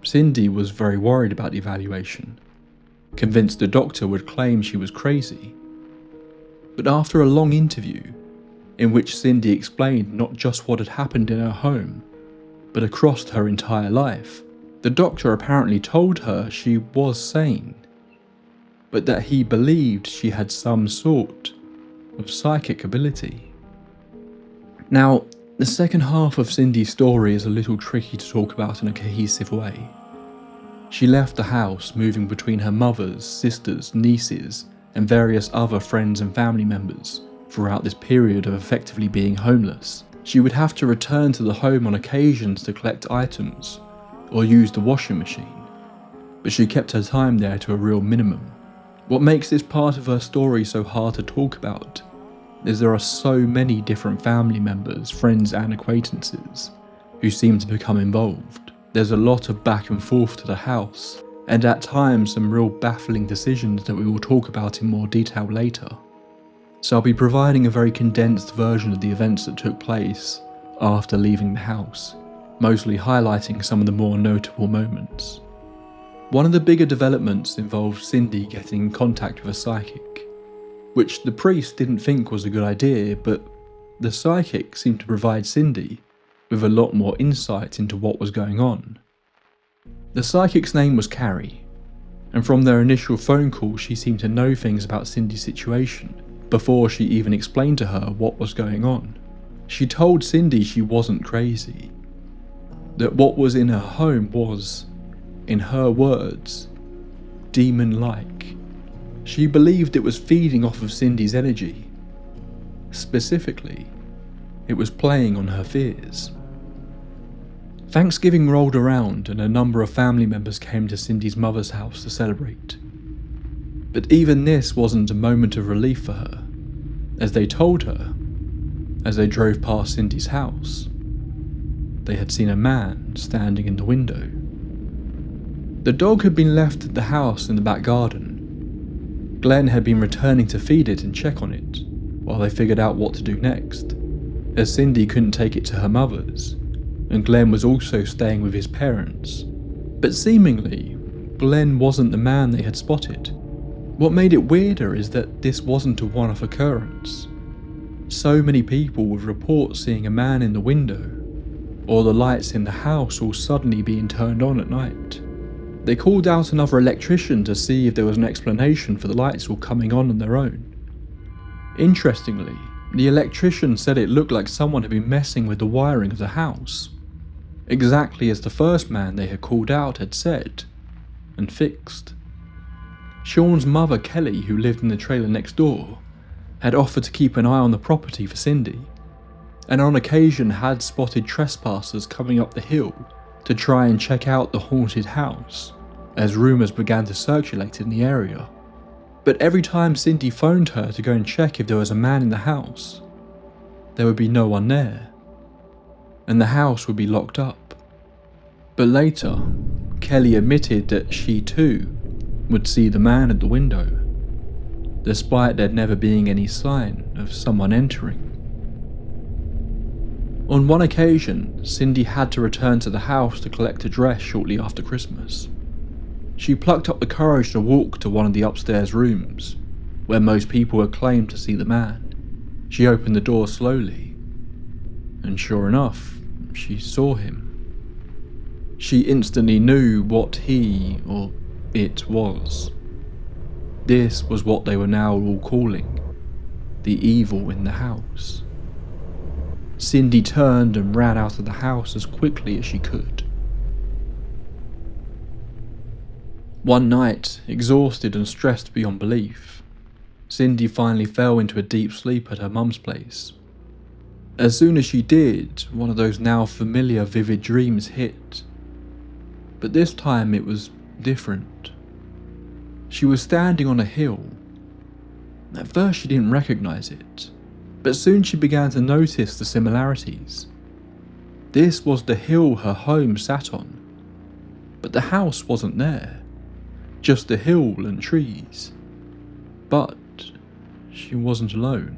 Cindy was very worried about the evaluation, convinced the doctor would claim she was crazy. But after a long interview, in which Cindy explained not just what had happened in her home, but across her entire life, the doctor apparently told her she was sane, but that he believed she had some sort of psychic ability. Now, the second half of Cindy's story is a little tricky to talk about in a cohesive way. She left the house, moving between her mother's, sisters, nieces, and various other friends and family members throughout this period of effectively being homeless. She would have to return to the home on occasions to collect items or use the washing machine, but she kept her time there to a real minimum. What makes this part of her story so hard to talk about is there are so many different family members, friends and acquaintances who seem to become involved. There's a lot of back and forth to the house, and at times some real baffling decisions that we will talk about in more detail later. so I'll be providing a very condensed version of the events that took place after leaving the house, mostly highlighting some of the more notable moments. One of the bigger developments involved Cindy getting in contact with a psychic, which the priest didn't think was a good idea, but the psychic seemed to provide Cindy with a lot more insight into what was going on. The psychic's name was Carrie, and from their initial phone call she seemed to know things about Cindy's situation before she even explained to her what was going on. She told Cindy she wasn't crazy, that what was in her home was, in her words, demon-like. She believed it was feeding off of Cindy's energy. Specifically, it was playing on her fears. Thanksgiving rolled around and a number of family members came to Cindy's mother's house to celebrate. But even this wasn't a moment of relief for her, as they told her, as they drove past Cindy's house, they had seen a man standing in the window. The dog had been left at the house in the back garden. Glenn had been returning to feed it and check on it, while they figured out what to do next, as Cindy couldn't take it to her mother's, and Glenn was also staying with his parents. But seemingly, Glenn wasn't the man they had spotted. What made it weirder is that this wasn't a one-off occurrence. So many people would report seeing a man in the window, or the lights in the house all suddenly being turned on at night. They called out another electrician to see if there was an explanation for the lights all coming on their own. Interestingly, the electrician said it looked like someone had been messing with the wiring of the house, exactly as the first man they had called out had said, and fixed. Sean's mother, Kelly, who lived in the trailer next door, had offered to keep an eye on the property for Cindy, and on occasion had spotted trespassers coming up the hill to try and check out the haunted house, as rumours began to circulate in the area. But every time Cindy phoned her to go and check if there was a man in the house, there would be no one there, and the house would be locked up. But later, Kelly admitted that she too would see the man at the window, despite there never being any sign of someone entering. On one occasion, Cindy had to return to the house to collect a dress shortly after Christmas. She plucked up the courage to walk to one of the upstairs rooms, where most people had claimed to see the man. She opened the door slowly, and sure enough, she saw him. She instantly knew what he, or it, was. This was what they were now all calling the evil in the house. Cindy turned and ran out of the house as quickly as she could. One night, exhausted and stressed beyond belief, Cindy finally fell into a deep sleep at her mum's place. As soon as she did, one of those now familiar vivid dreams hit. But this time it was different. She was standing on a hill. At first she didn't recognize it, but soon she began to notice the similarities. This was the hill her home sat on, but the house wasn't there, just the hill and trees. But she wasn't alone.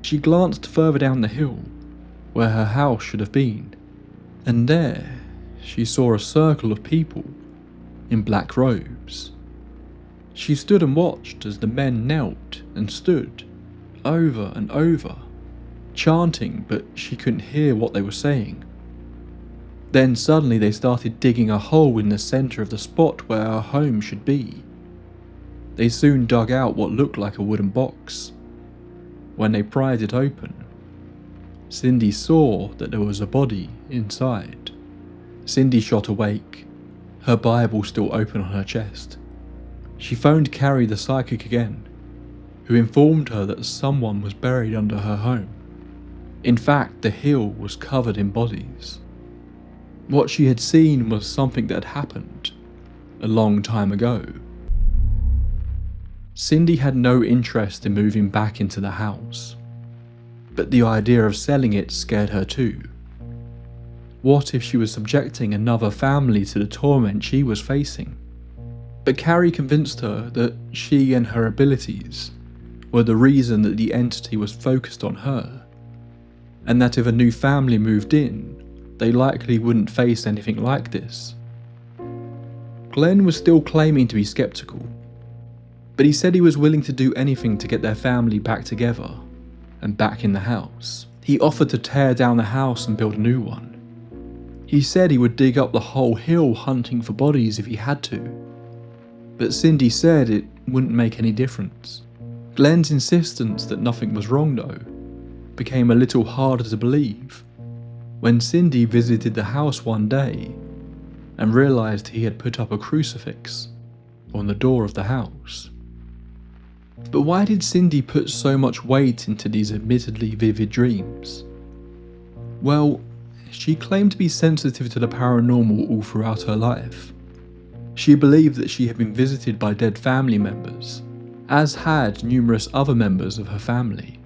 She glanced further down the hill, where her house should have been, and there she saw a circle of people in black robes. She stood and watched as the men knelt and stood over and over, chanting, but she couldn't hear what they were saying. Then suddenly they started digging a hole in the centre of the spot where her home should be. They soon dug out what looked like a wooden box. When they pried it open, Cindy saw that there was a body inside. Cindy shot awake, her Bible still open on her chest. She phoned Carrie the psychic again, who informed her that someone was buried under her home. In fact, the hill was covered in bodies. What she had seen was something that had happened a long time ago. Cindy had no interest in moving back into the house, but the idea of selling it scared her too. What if she was subjecting another family to the torment she was facing? But Carrie convinced her that she and her abilities were the reason that the entity was focused on her, and that if a new family moved in, they likely wouldn't face anything like this. Glenn was still claiming to be skeptical, but he said he was willing to do anything to get their family back together and back in the house. He offered to tear down the house and build a new one. He said he would dig up the whole hill hunting for bodies if he had to, but Cindy said it wouldn't make any difference. Glenn's insistence that nothing was wrong though became a little harder to believe when Cindy visited the house one day and realised he had put up a crucifix on the door of the house. But why did Cindy put so much weight into these admittedly vivid dreams? Well, she claimed to be sensitive to the paranormal all throughout her life. She believed that she had been visited by dead family members, as had numerous other members of her family.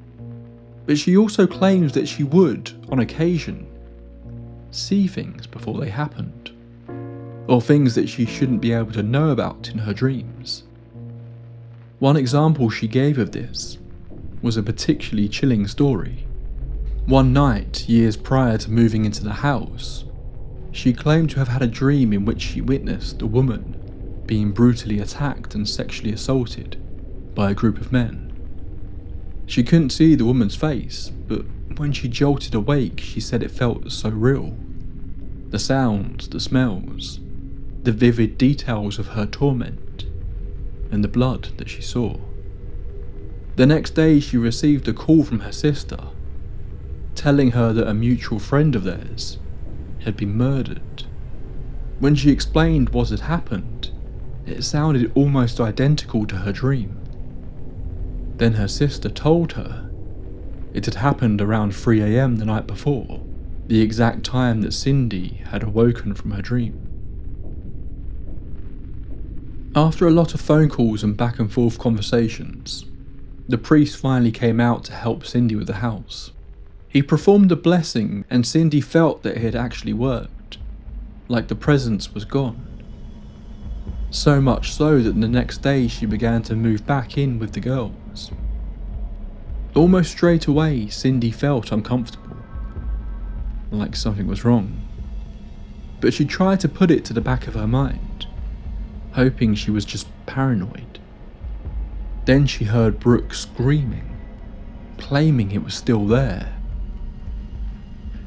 But she also claims that she would, on occasion, see things before they happened, or things that she shouldn't be able to know about in her dreams. One example she gave of this was a particularly chilling story. One night, years prior to moving into the house, she claimed to have had a dream in which she witnessed a woman being brutally attacked and sexually assaulted by a group of men. She couldn't see the woman's face, but when she jolted awake, she said it felt so real. The sounds, the smells, the vivid details of her torment, and the blood that she saw. The next day, she received a call from her sister, telling her that a mutual friend of theirs had been murdered. When she explained what had happened, it sounded almost identical to her dream. Then her sister told her it had happened around 3 AM the night before, the exact time that Cindy had awoken from her dream. After a lot of phone calls and back and forth conversations, the priest finally came out to help Cindy with the house. He performed a blessing and Cindy felt that it had actually worked, like the presence was gone. So much so that the next day she began to move back in with the girls. Almost straight away, Cindy felt uncomfortable, like something was wrong. But she tried to put it to the back of her mind, hoping she was just paranoid. Then she heard Brooke screaming, claiming it was still there.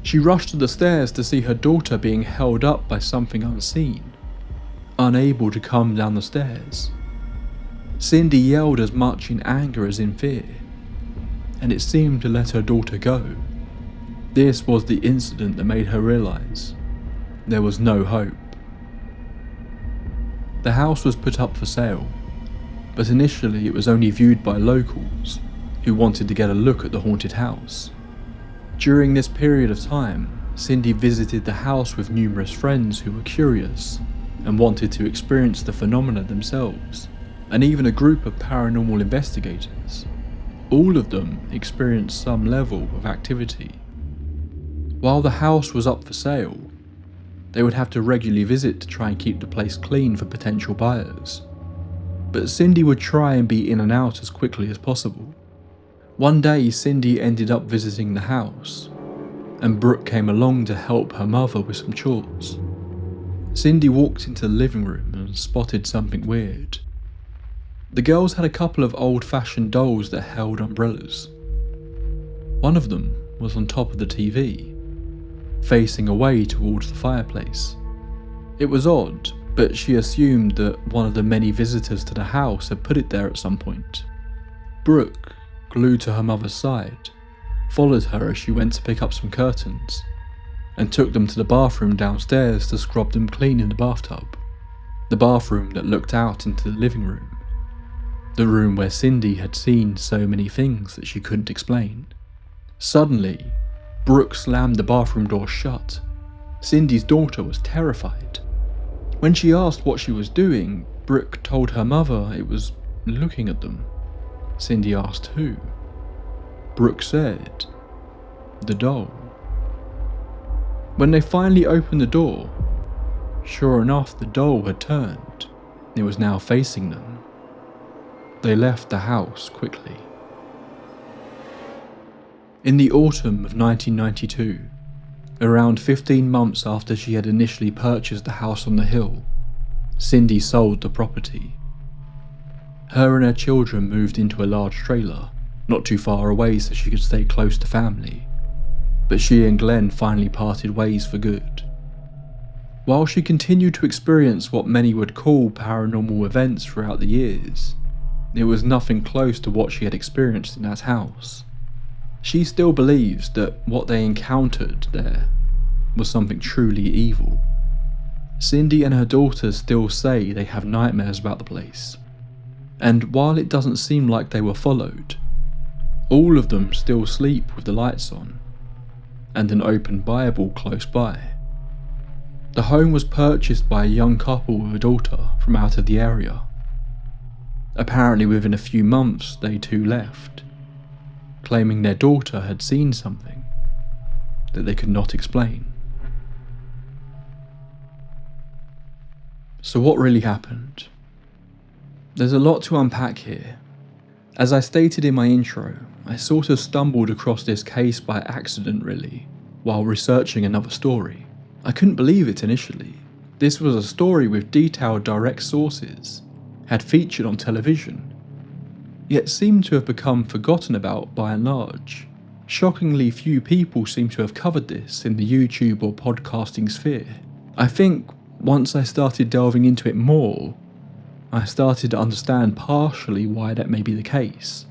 She rushed to the stairs to see her daughter being held up by something unseen, unable to come down the stairs. Cindy yelled as much in anger as in fear, and it seemed to let her daughter go. This was the incident that made her realise there was no hope. The house was put up for sale, but initially it was only viewed by locals who wanted to get a look at the haunted house. During this period of time, Cindy visited the house with numerous friends who were curious and wanted to experience the phenomena themselves, and even a group of paranormal investigators. All of them experienced some level of activity. While the house was up for sale, they would have to regularly visit to try and keep the place clean for potential buyers. But Cindy would try and be in and out as quickly as possible. One day, Cindy ended up visiting the house, and Brooke came along to help her mother with some chores. Cindy walked into the living room and spotted something weird. The girls had a couple of old-fashioned dolls that held umbrellas. One of them was on top of the TV, facing away towards the fireplace. It was odd, but she assumed that one of the many visitors to the house had put it there at some point. Brooke, glued to her mother's side, followed her as she went to pick up some curtains, and took them to the bathroom downstairs to scrub them clean in the bathtub. The bathroom that looked out into the living room. The room where Cindy had seen so many things that she couldn't explain. Suddenly, Brooke slammed the bathroom door shut. Cindy's daughter was terrified. When she asked what she was doing, Brooke told her mother it was looking at them. Cindy asked who. Brooke said, the doll. When they finally opened the door, sure enough the doll had turned. It was now facing them. They left the house quickly. In the autumn of 1992, around 15 months after she had initially purchased the house on the hill, Cindy sold the property. Her and her children moved into a large trailer, not too far away so she could stay close to family, but she and Glenn finally parted ways for good. While she continued to experience what many would call paranormal events throughout the years, it was nothing close to what she had experienced in that house. She still believes that what they encountered there was something truly evil. Cindy and her daughters still say they have nightmares about the place, and while it doesn't seem like they were followed, all of them still sleep with the lights on and an open Bible close by. The home was purchased by a young couple with a daughter from out of the area. Apparently within a few months they too left, claiming their daughter had seen something that they could not explain. So what really happened? There's a lot to unpack here. As I stated in my intro, I sort of stumbled across this case by accident really, while researching another story. I couldn't believe it initially. This was a story with detailed direct sources, had featured on television, yet seemed to have become forgotten about by and large. Shockingly few people seem to have covered this in the YouTube or podcasting sphere. I think once I started delving into it more, I started to understand partially why that may be the case.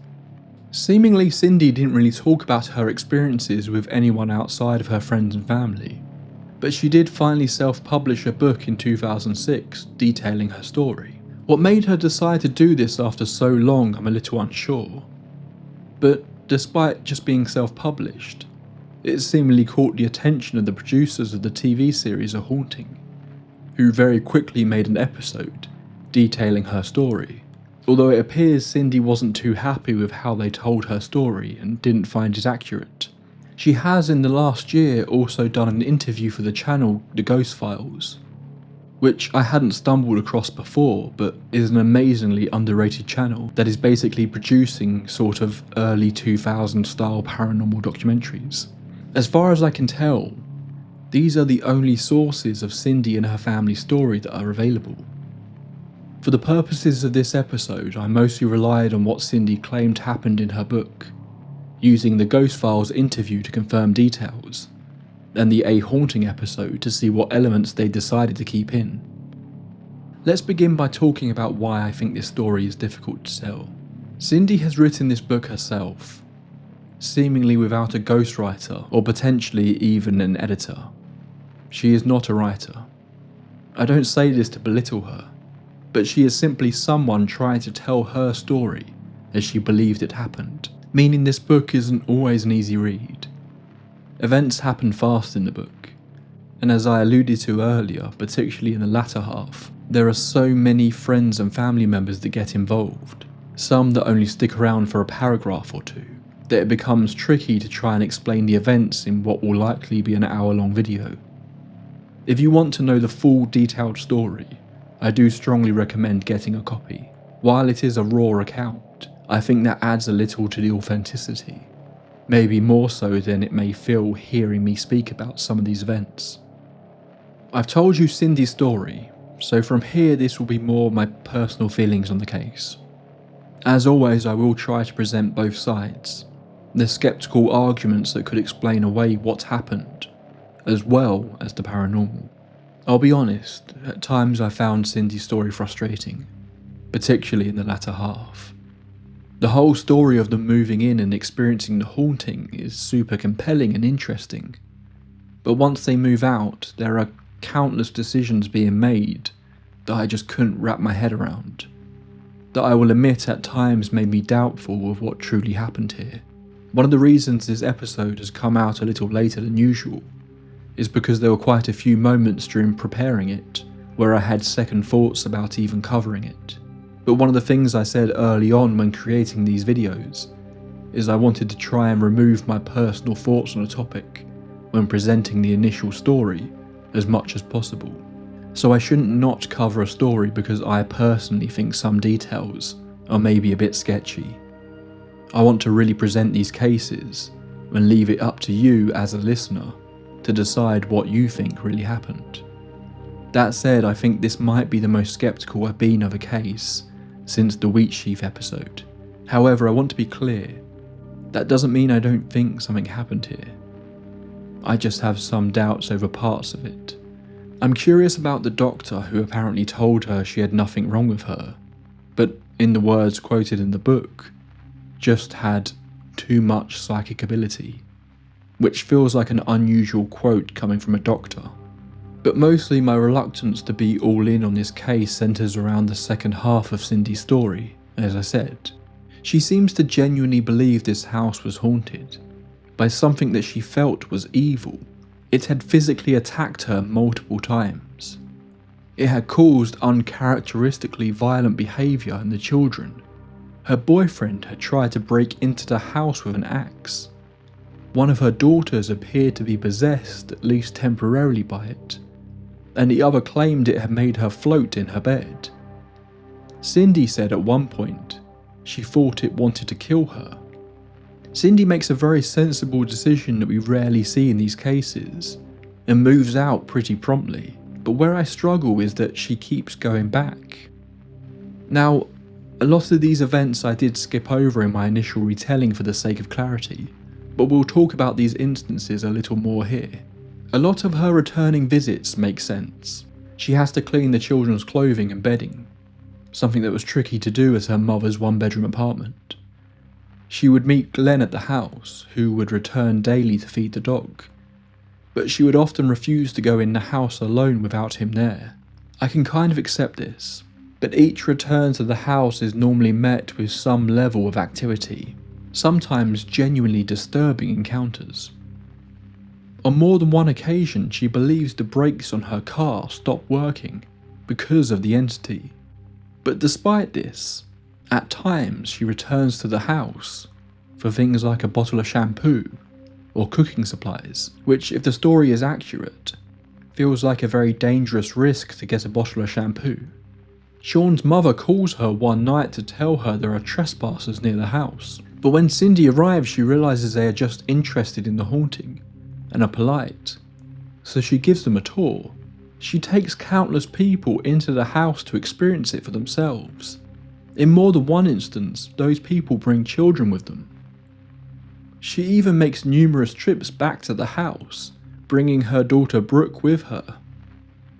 Seemingly Cindy didn't really talk about her experiences with anyone outside of her friends and family, but she did finally self-publish a book in 2006 detailing her story. What made her decide to do this after so long, I'm a little unsure. But despite just being self-published, it seemingly caught the attention of the producers of the TV series A Haunting, who very quickly made an episode detailing her story. Although it appears Cindy wasn't too happy with how they told her story and didn't find it accurate. She has in the last year also done an interview for the channel The Ghost Files, which I hadn't stumbled across before, but is an amazingly underrated channel that is basically producing sort of early 2000s style paranormal documentaries. As far as I can tell, these are the only sources of Cindy and her family's story that are available. For the purposes of this episode, I mostly relied on what Cindy claimed happened in her book, using the Ghost Files interview to confirm details, and the A Haunting episode to see what elements they decided to keep in. Let's begin by talking about why I think this story is difficult to tell. Cindy has written this book herself, seemingly without a ghostwriter or potentially even an editor. She is not a writer. I don't say this to belittle her, but she is simply someone trying to tell her story as she believed it happened, meaning this book isn't always an easy read. Events happen fast in the book, and as I alluded to earlier, particularly in the latter half, there are so many friends and family members that get involved, some that only stick around for a paragraph or two, that it becomes tricky to try and explain the events in what will likely be an hour-long video. If you want to know the full detailed story, I do strongly recommend getting a copy. While it is a raw account, I think that adds a little to the authenticity, maybe more so than it may feel hearing me speak about some of these events. I've told you Cindy's story, so from here this will be more my personal feelings on the case. As always, I will try to present both sides, the skeptical arguments that could explain away what happened, as well as the paranormal. I'll be honest, at times I found Cindy's story frustrating, particularly in the latter half. The whole story of them moving in and experiencing the haunting is super compelling and interesting, but once they move out, there are countless decisions being made that I just couldn't wrap my head around, that I will admit at times made me doubtful of what truly happened here. One of the reasons this episode has come out a little later than usual is because there were quite a few moments during preparing it where I had second thoughts about even covering it. But one of the things I said early on when creating these videos is I wanted to try and remove my personal thoughts on a topic when presenting the initial story as much as possible. So I shouldn't not cover a story because I personally think some details are maybe a bit sketchy. I want to really present these cases and leave it up to you as a listener to decide what you think really happened. That said, I think this might be the most skeptical I've been of a case since the Wheat Sheaf episode. However, I want to be clear, that doesn't mean I don't think something happened here. I just have some doubts over parts of it. I'm curious about the doctor who apparently told her she had nothing wrong with her, but in the words quoted in the book, just had too much psychic ability, which feels like an unusual quote coming from a doctor. But mostly my reluctance to be all in on this case centres around the second half of Cindy's story, as I said. She seems to genuinely believe this house was haunted by something that she felt was evil. It had physically attacked her multiple times. It had caused uncharacteristically violent behaviour in the children. Her boyfriend had tried to break into the house with an axe. One of her daughters appeared to be possessed, at least temporarily, by it, and the other claimed it had made her float in her bed. Cindy said at one point she thought it wanted to kill her. Cindy makes a very sensible decision that we rarely see in these cases, and moves out pretty promptly, but where I struggle is that she keeps going back. Now, a lot of these events I did skip over in my initial retelling for the sake of clarity, but we'll talk about these instances a little more here. A lot of her returning visits make sense. She has to clean the children's clothing and bedding, something that was tricky to do at her mother's one-bedroom apartment. She would meet Glenn at the house, who would return daily to feed the dog, but she would often refuse to go in the house alone without him there. I can kind of accept this, but each return to the house is normally met with some level of activity, sometimes genuinely disturbing encounters. On more than one occasion, she believes the brakes on her car stopped working because of the entity. But despite this, at times she returns to the house for things like a bottle of shampoo or cooking supplies, which, if the story is accurate, feels like a very dangerous risk to get a bottle of shampoo. Sean's mother calls her one night to tell her there are trespassers near the house, but when Cindy arrives she realises they are just interested in the haunting and are polite, so she gives them a tour. She takes countless people into the house to experience it for themselves. In more than one instance, those people bring children with them. She even makes numerous trips back to the house, bringing her daughter Brooke with her,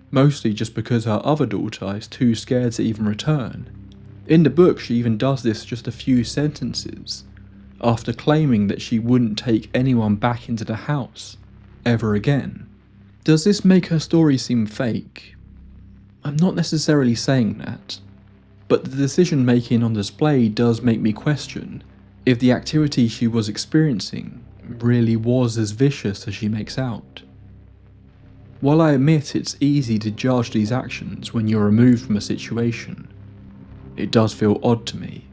mostly just because her other daughter is too scared to even return. In the book, she even does this just a few sentences after claiming that she wouldn't take anyone back into the house ever again. Does this make her story seem fake? I'm not necessarily saying that, but the decision making on display does make me question if the activity she was experiencing really was as vicious as she makes out. While I admit it's easy to judge these actions when you're removed from a situation, it does feel odd to me.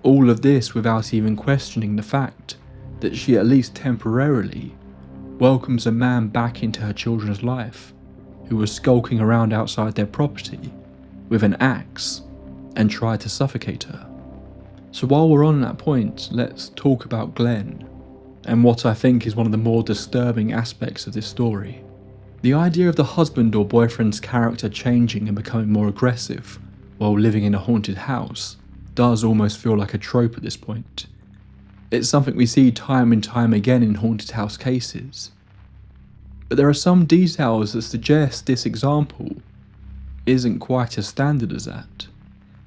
All of this without even questioning the fact that she, at least temporarily, welcomes a man back into her children's life who was skulking around outside their property with an axe and tried to suffocate her. So while we're on that point, let's talk about Glenn and what I think is one of the more disturbing aspects of this story. The idea of the husband or boyfriend's character changing and becoming more aggressive while living in a haunted house does almost feel like a trope at this point. It's something we see time and time again in haunted house cases. But there are some details that suggest this example isn't quite as standard as that.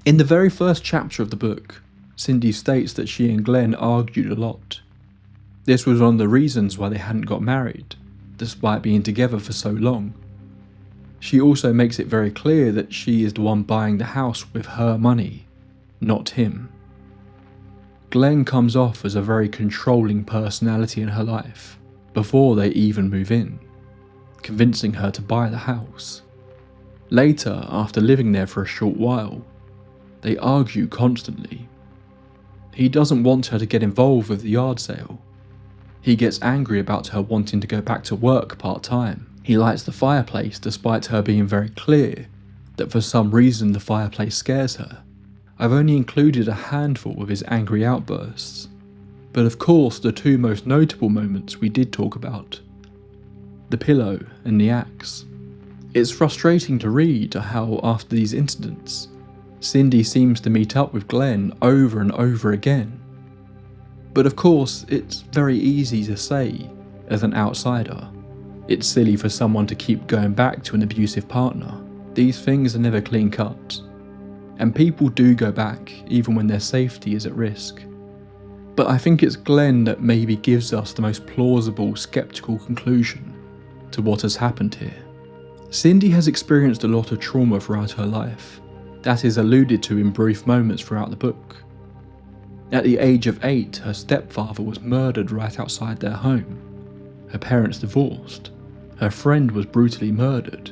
In the very first chapter of the book, Cindy states that she and Glenn argued a lot. This was one of the reasons why they hadn't got married, despite being together for so long. She also makes it very clear that she is the one buying the house with her money, not him. Glenn comes off as a very controlling personality in her life before they even move in, convincing her to buy the house. Later, after living there for a short while, they argue constantly. He doesn't want her to get involved with the yard sale. He gets angry about her wanting to go back to work part-time. He lights the fireplace despite her being very clear that for some reason the fireplace scares her. I've only included a handful of his angry outbursts, But of course, the two most notable moments we did talk about: the pillow and the axe. It's frustrating to read how after these incidents, Cindy seems to meet up with Glenn over and over again. But of course, it's very easy to say as an outsider. It's silly for someone to keep going back to an abusive partner. These things are never clean cut, and people do go back even when their safety is at risk. But I think it's Glenn that maybe gives us the most plausible, skeptical conclusion to what has happened here. Cindy has experienced a lot of trauma throughout her life. That is alluded to in brief moments throughout the book. At the age of 8, her stepfather was murdered right outside their home. Her parents divorced. Her friend was brutally murdered.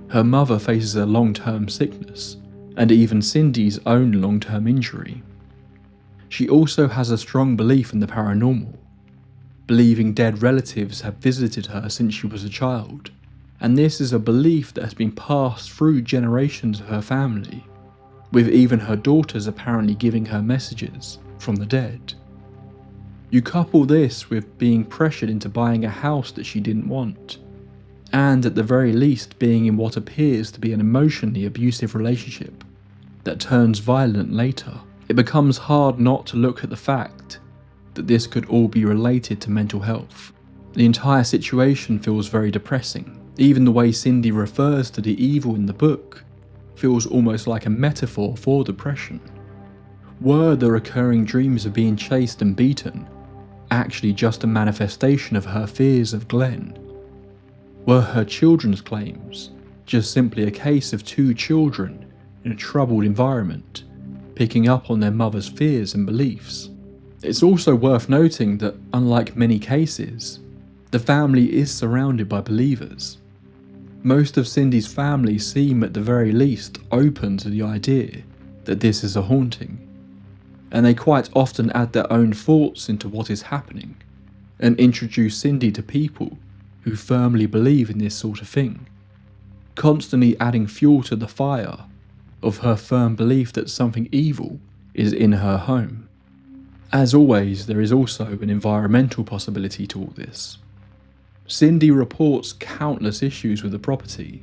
Her mother faces a long-term sickness, and even Cindy's own long-term injury. She also has a strong belief in the paranormal, believing dead relatives have visited her since she was a child, and this is a belief that has been passed through generations of her family, with even her daughters apparently giving her messages from the dead. You couple this with being pressured into buying a house that she didn't want, and at the very least being in what appears to be an emotionally abusive relationship that turns violent later. It becomes hard not to look at the fact that this could all be related to mental health. The entire situation feels very depressing. Even the way Cindy refers to the evil in the book feels almost like a metaphor for depression. Were the recurring dreams of being chased and beaten actually just a manifestation of her fears of Glenn? Were her children's claims just simply a case of two children in a troubled environment picking up on their mother's fears and beliefs? It's also worth noting that, unlike many cases, the family is surrounded by believers. Most of Cindy's family seem at the very least open to the idea that this is a haunting, and they quite often add their own thoughts into what is happening and introduce Cindy to people who firmly believe in this sort of thing, constantly adding fuel to the fire of her firm belief that something evil is in her home. As always, there is also an environmental possibility to all this. Cindy reports countless issues with the property,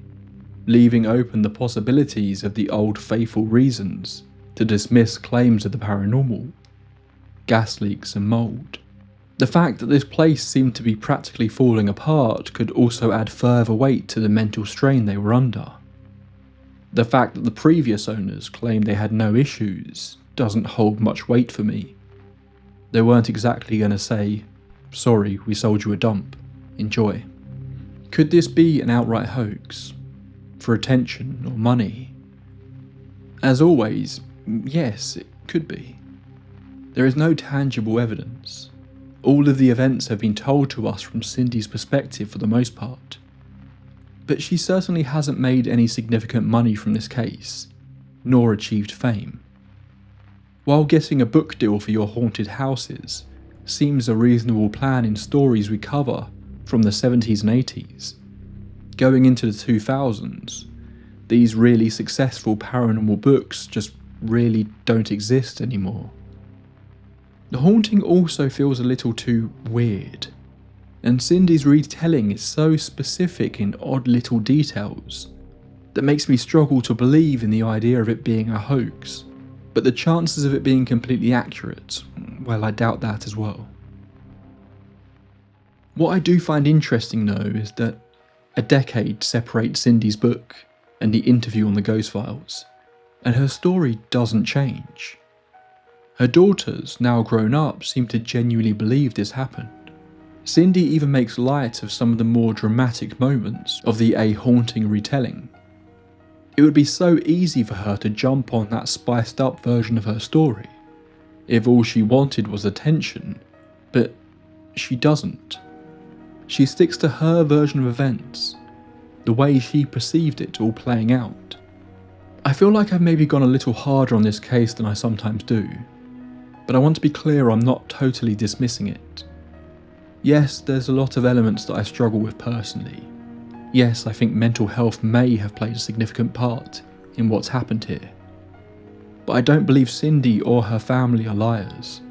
leaving open the possibilities of the old faithful reasons to dismiss claims of the paranormal, gas leaks and mould. The fact that this place seemed to be practically falling apart could also add further weight to the mental strain they were under. The fact that the previous owners claimed they had no issues doesn't hold much weight for me. They weren't exactly going to say, "Sorry, we sold you a dump. Enjoy." Could this be an outright hoax? For attention or money? As always, yes, it could be. There is no tangible evidence. All of the events have been told to us from Cindy's perspective for the most part. But she certainly hasn't made any significant money from this case, nor achieved fame. While getting a book deal for your haunted houses seems a reasonable plan in stories we cover from the 70s and 80s, going into the 2000s, these really successful paranormal books just really don't exist anymore. The haunting also feels a little too weird, and Cindy's retelling is so specific in odd little details that makes me struggle to believe in the idea of it being a hoax. But the chances of it being completely accurate, well, I doubt that as well. What I do find interesting though is that a decade separates Cindy's book and the interview on the Ghost Files, and her story doesn't change. Her daughters, now grown up, seem to genuinely believe this happened. Cindy even makes light of some of the more dramatic moments of the A Haunting retelling. It would be so easy for her to jump on that spiced up version of her story if all she wanted was attention, but she doesn't. She sticks to her version of events, the way she perceived it all playing out. I feel like I've maybe gone a little harder on this case than I sometimes do, but I want to be clear I'm not totally dismissing it. Yes, there's a lot of elements that I struggle with personally. Yes, I think mental health may have played a significant part in what's happened here. But I don't believe Cindy or her family are liars.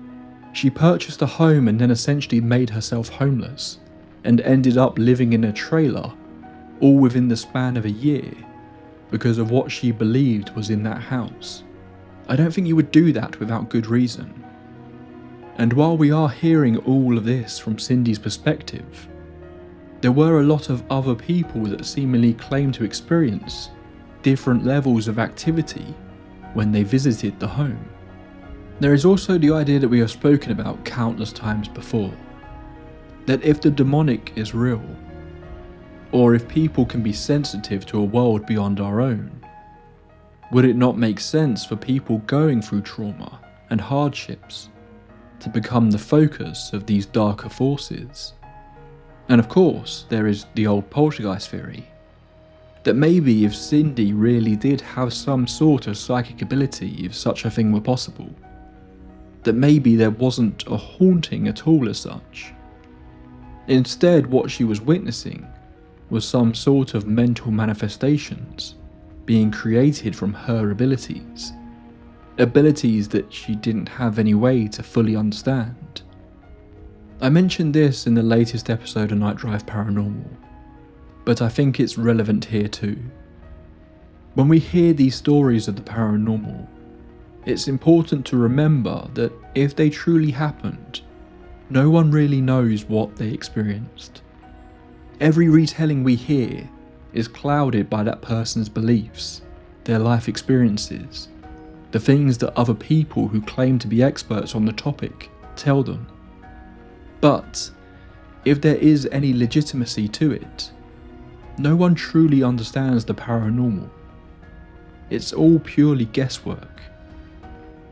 She purchased a home and then essentially made herself homeless, and ended up living in a trailer, all within the span of a year, because of what she believed was in that house. I don't think you would do that without good reason. And while we are hearing all of this from Cindy's perspective, there were a lot of other people that seemingly claimed to experience different levels of activity when they visited the home. There is also the idea that we have spoken about countless times before, that if the demonic is real, or if people can be sensitive to a world beyond our own, would it not make sense for people going through trauma and hardships to become the focus of these darker forces? And of course, there is the old poltergeist theory, that maybe if Cindy really did have some sort of psychic ability, if such a thing were possible, that maybe there wasn't a haunting at all as such. Instead, what she was witnessing was some sort of mental manifestations being created from her abilities that she didn't have any way to fully understand. I mentioned this in the latest episode of Night Drive Paranormal, but I think it's relevant here too. When we hear these stories of the paranormal, it's important to remember that if they truly happened, no one really knows what they experienced. Every retelling we hear is clouded by that person's beliefs, their life experiences, the things that other people who claim to be experts on the topic tell them. But if there is any legitimacy to it, no one truly understands the paranormal. It's all purely guesswork.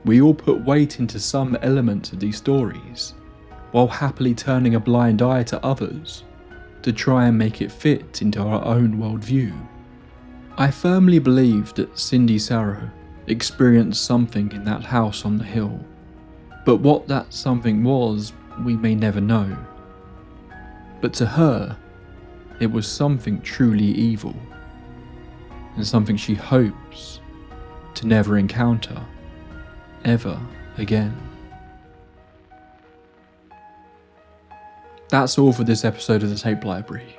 We all put weight into some element of these stories, while happily turning a blind eye to others to try and make it fit into our own worldview. I firmly believe that Cindy Sarro experienced something in that house on the hill, but what that something was, we may never know. But to her, it was something truly evil, and something she hopes to never encounter ever again. That's all for this episode of the Tape Library.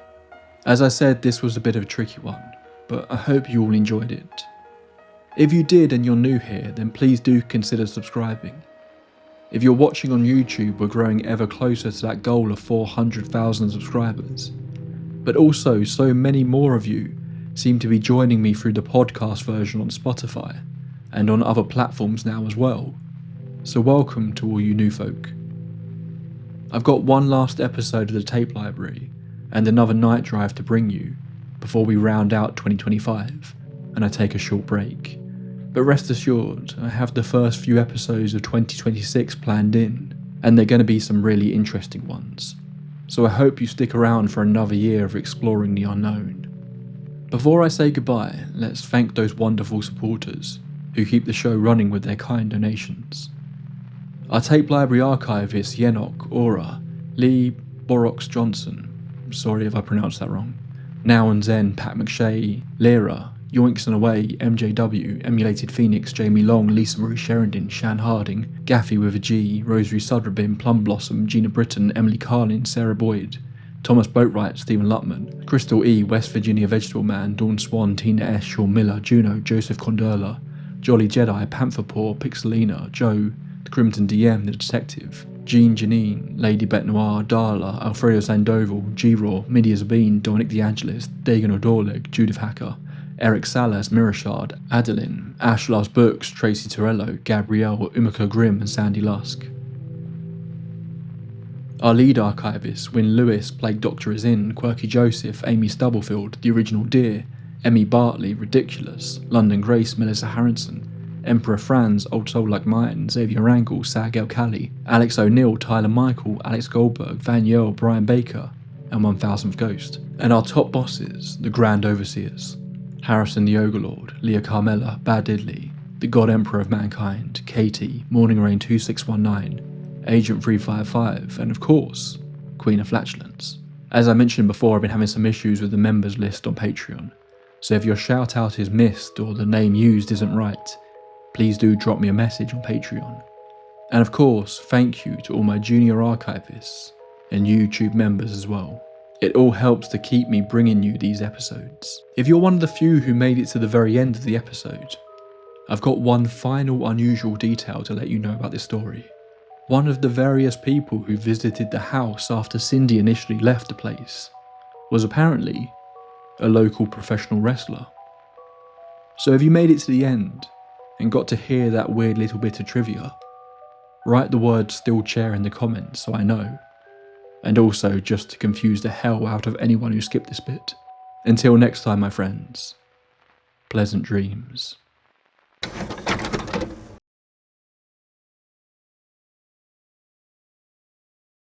As I said, this was a bit of a tricky one, but I hope you all enjoyed it. If you did and you're new here, then please do consider subscribing. If you're watching on YouTube, we're growing ever closer to that goal of 400,000 subscribers. But also, so many more of you seem to be joining me through the podcast version on Spotify, and on other platforms now as well. So welcome to all you new folk. I've got one last episode of the Tape Library and another night drive to bring you before we round out 2025 and I take a short break. But rest assured, I have the first few episodes of 2026 planned in, and they're going to be some really interesting ones. So I hope you stick around for another year of exploring the unknown. Before I say goodbye, let's thank those wonderful supporters who keep the show running with their kind donations. Our Tape Library archivists Yenok, Aura, Lee, Borox Johnson, sorry if I pronounced that wrong, Now and Zen, Pat McShay, Lyra, Yoinks and Away, MJW, Emulated Phoenix, Jamie Long, Lisa Marie Sheridan, Shan Harding, Gaffy with a G, Rosary Sudrabin, Plum Blossom, Gina Britton, Emily Carlin, Sarah Boyd, Thomas Boatwright, Stephen Lutman, Crystal E, West Virginia Vegetable Man, Dawn Swan, Tina S, Sean Miller, Juno, Joseph Condurla, Jolly Jedi, Panther Paw, Pixelina, Joe, The Crimson DM, The Detective, Jean Janine, Lady Bet Noir, Darla, Alfredo Sandoval, G-Raw, Midia Zabine, Dominic DeAngelis, Dagan O'Dorleg, Judith Hacker, Eric Salas, Mirashard, Adeline, Ash Loves Books, Tracy Torello, Gabrielle, Umika Grimm and Sandy Lusk. Our lead archivists, Wynne Lewis, Plague Doctor is in, Quirky Joseph, Amy Stubblefield, The Original Deer, Emmy Bartley, Ridiculous, London Grace, Melissa Harrison, Emperor Franz, Old Soul Like Mine, Xavier Rangel, Sag El Kali, Alex O'Neill, Tyler Michael, Alex Goldberg, Van Yell, Brian Baker, and 1000th Ghost. And our top bosses, the Grand Overseers, Harrison the Ogre-Lord, Leah Carmella, Bad Diddley, the God Emperor of Mankind, Katie, Morning Rain 2619, Agent 355, and of course, Queen of Flatulence. As I mentioned before, I've been having some issues with the members list on Patreon, so if your shout out is missed or the name used isn't right, please do drop me a message on Patreon. And of course, thank you to all my junior archivists and YouTube members as well. It all helps to keep me bringing you these episodes. If you're one of the few who made it to the very end of the episode, I've got one final unusual detail to let you know about this story. One of the various people who visited the house after Cindy initially left the place was apparently a local professional wrestler. So if you made it to the end and got to hear that weird little bit of trivia, write the word "still chair" in the comments so I know. And also just to confuse the hell out of anyone who skipped this bit. Until next time, my friends, pleasant dreams.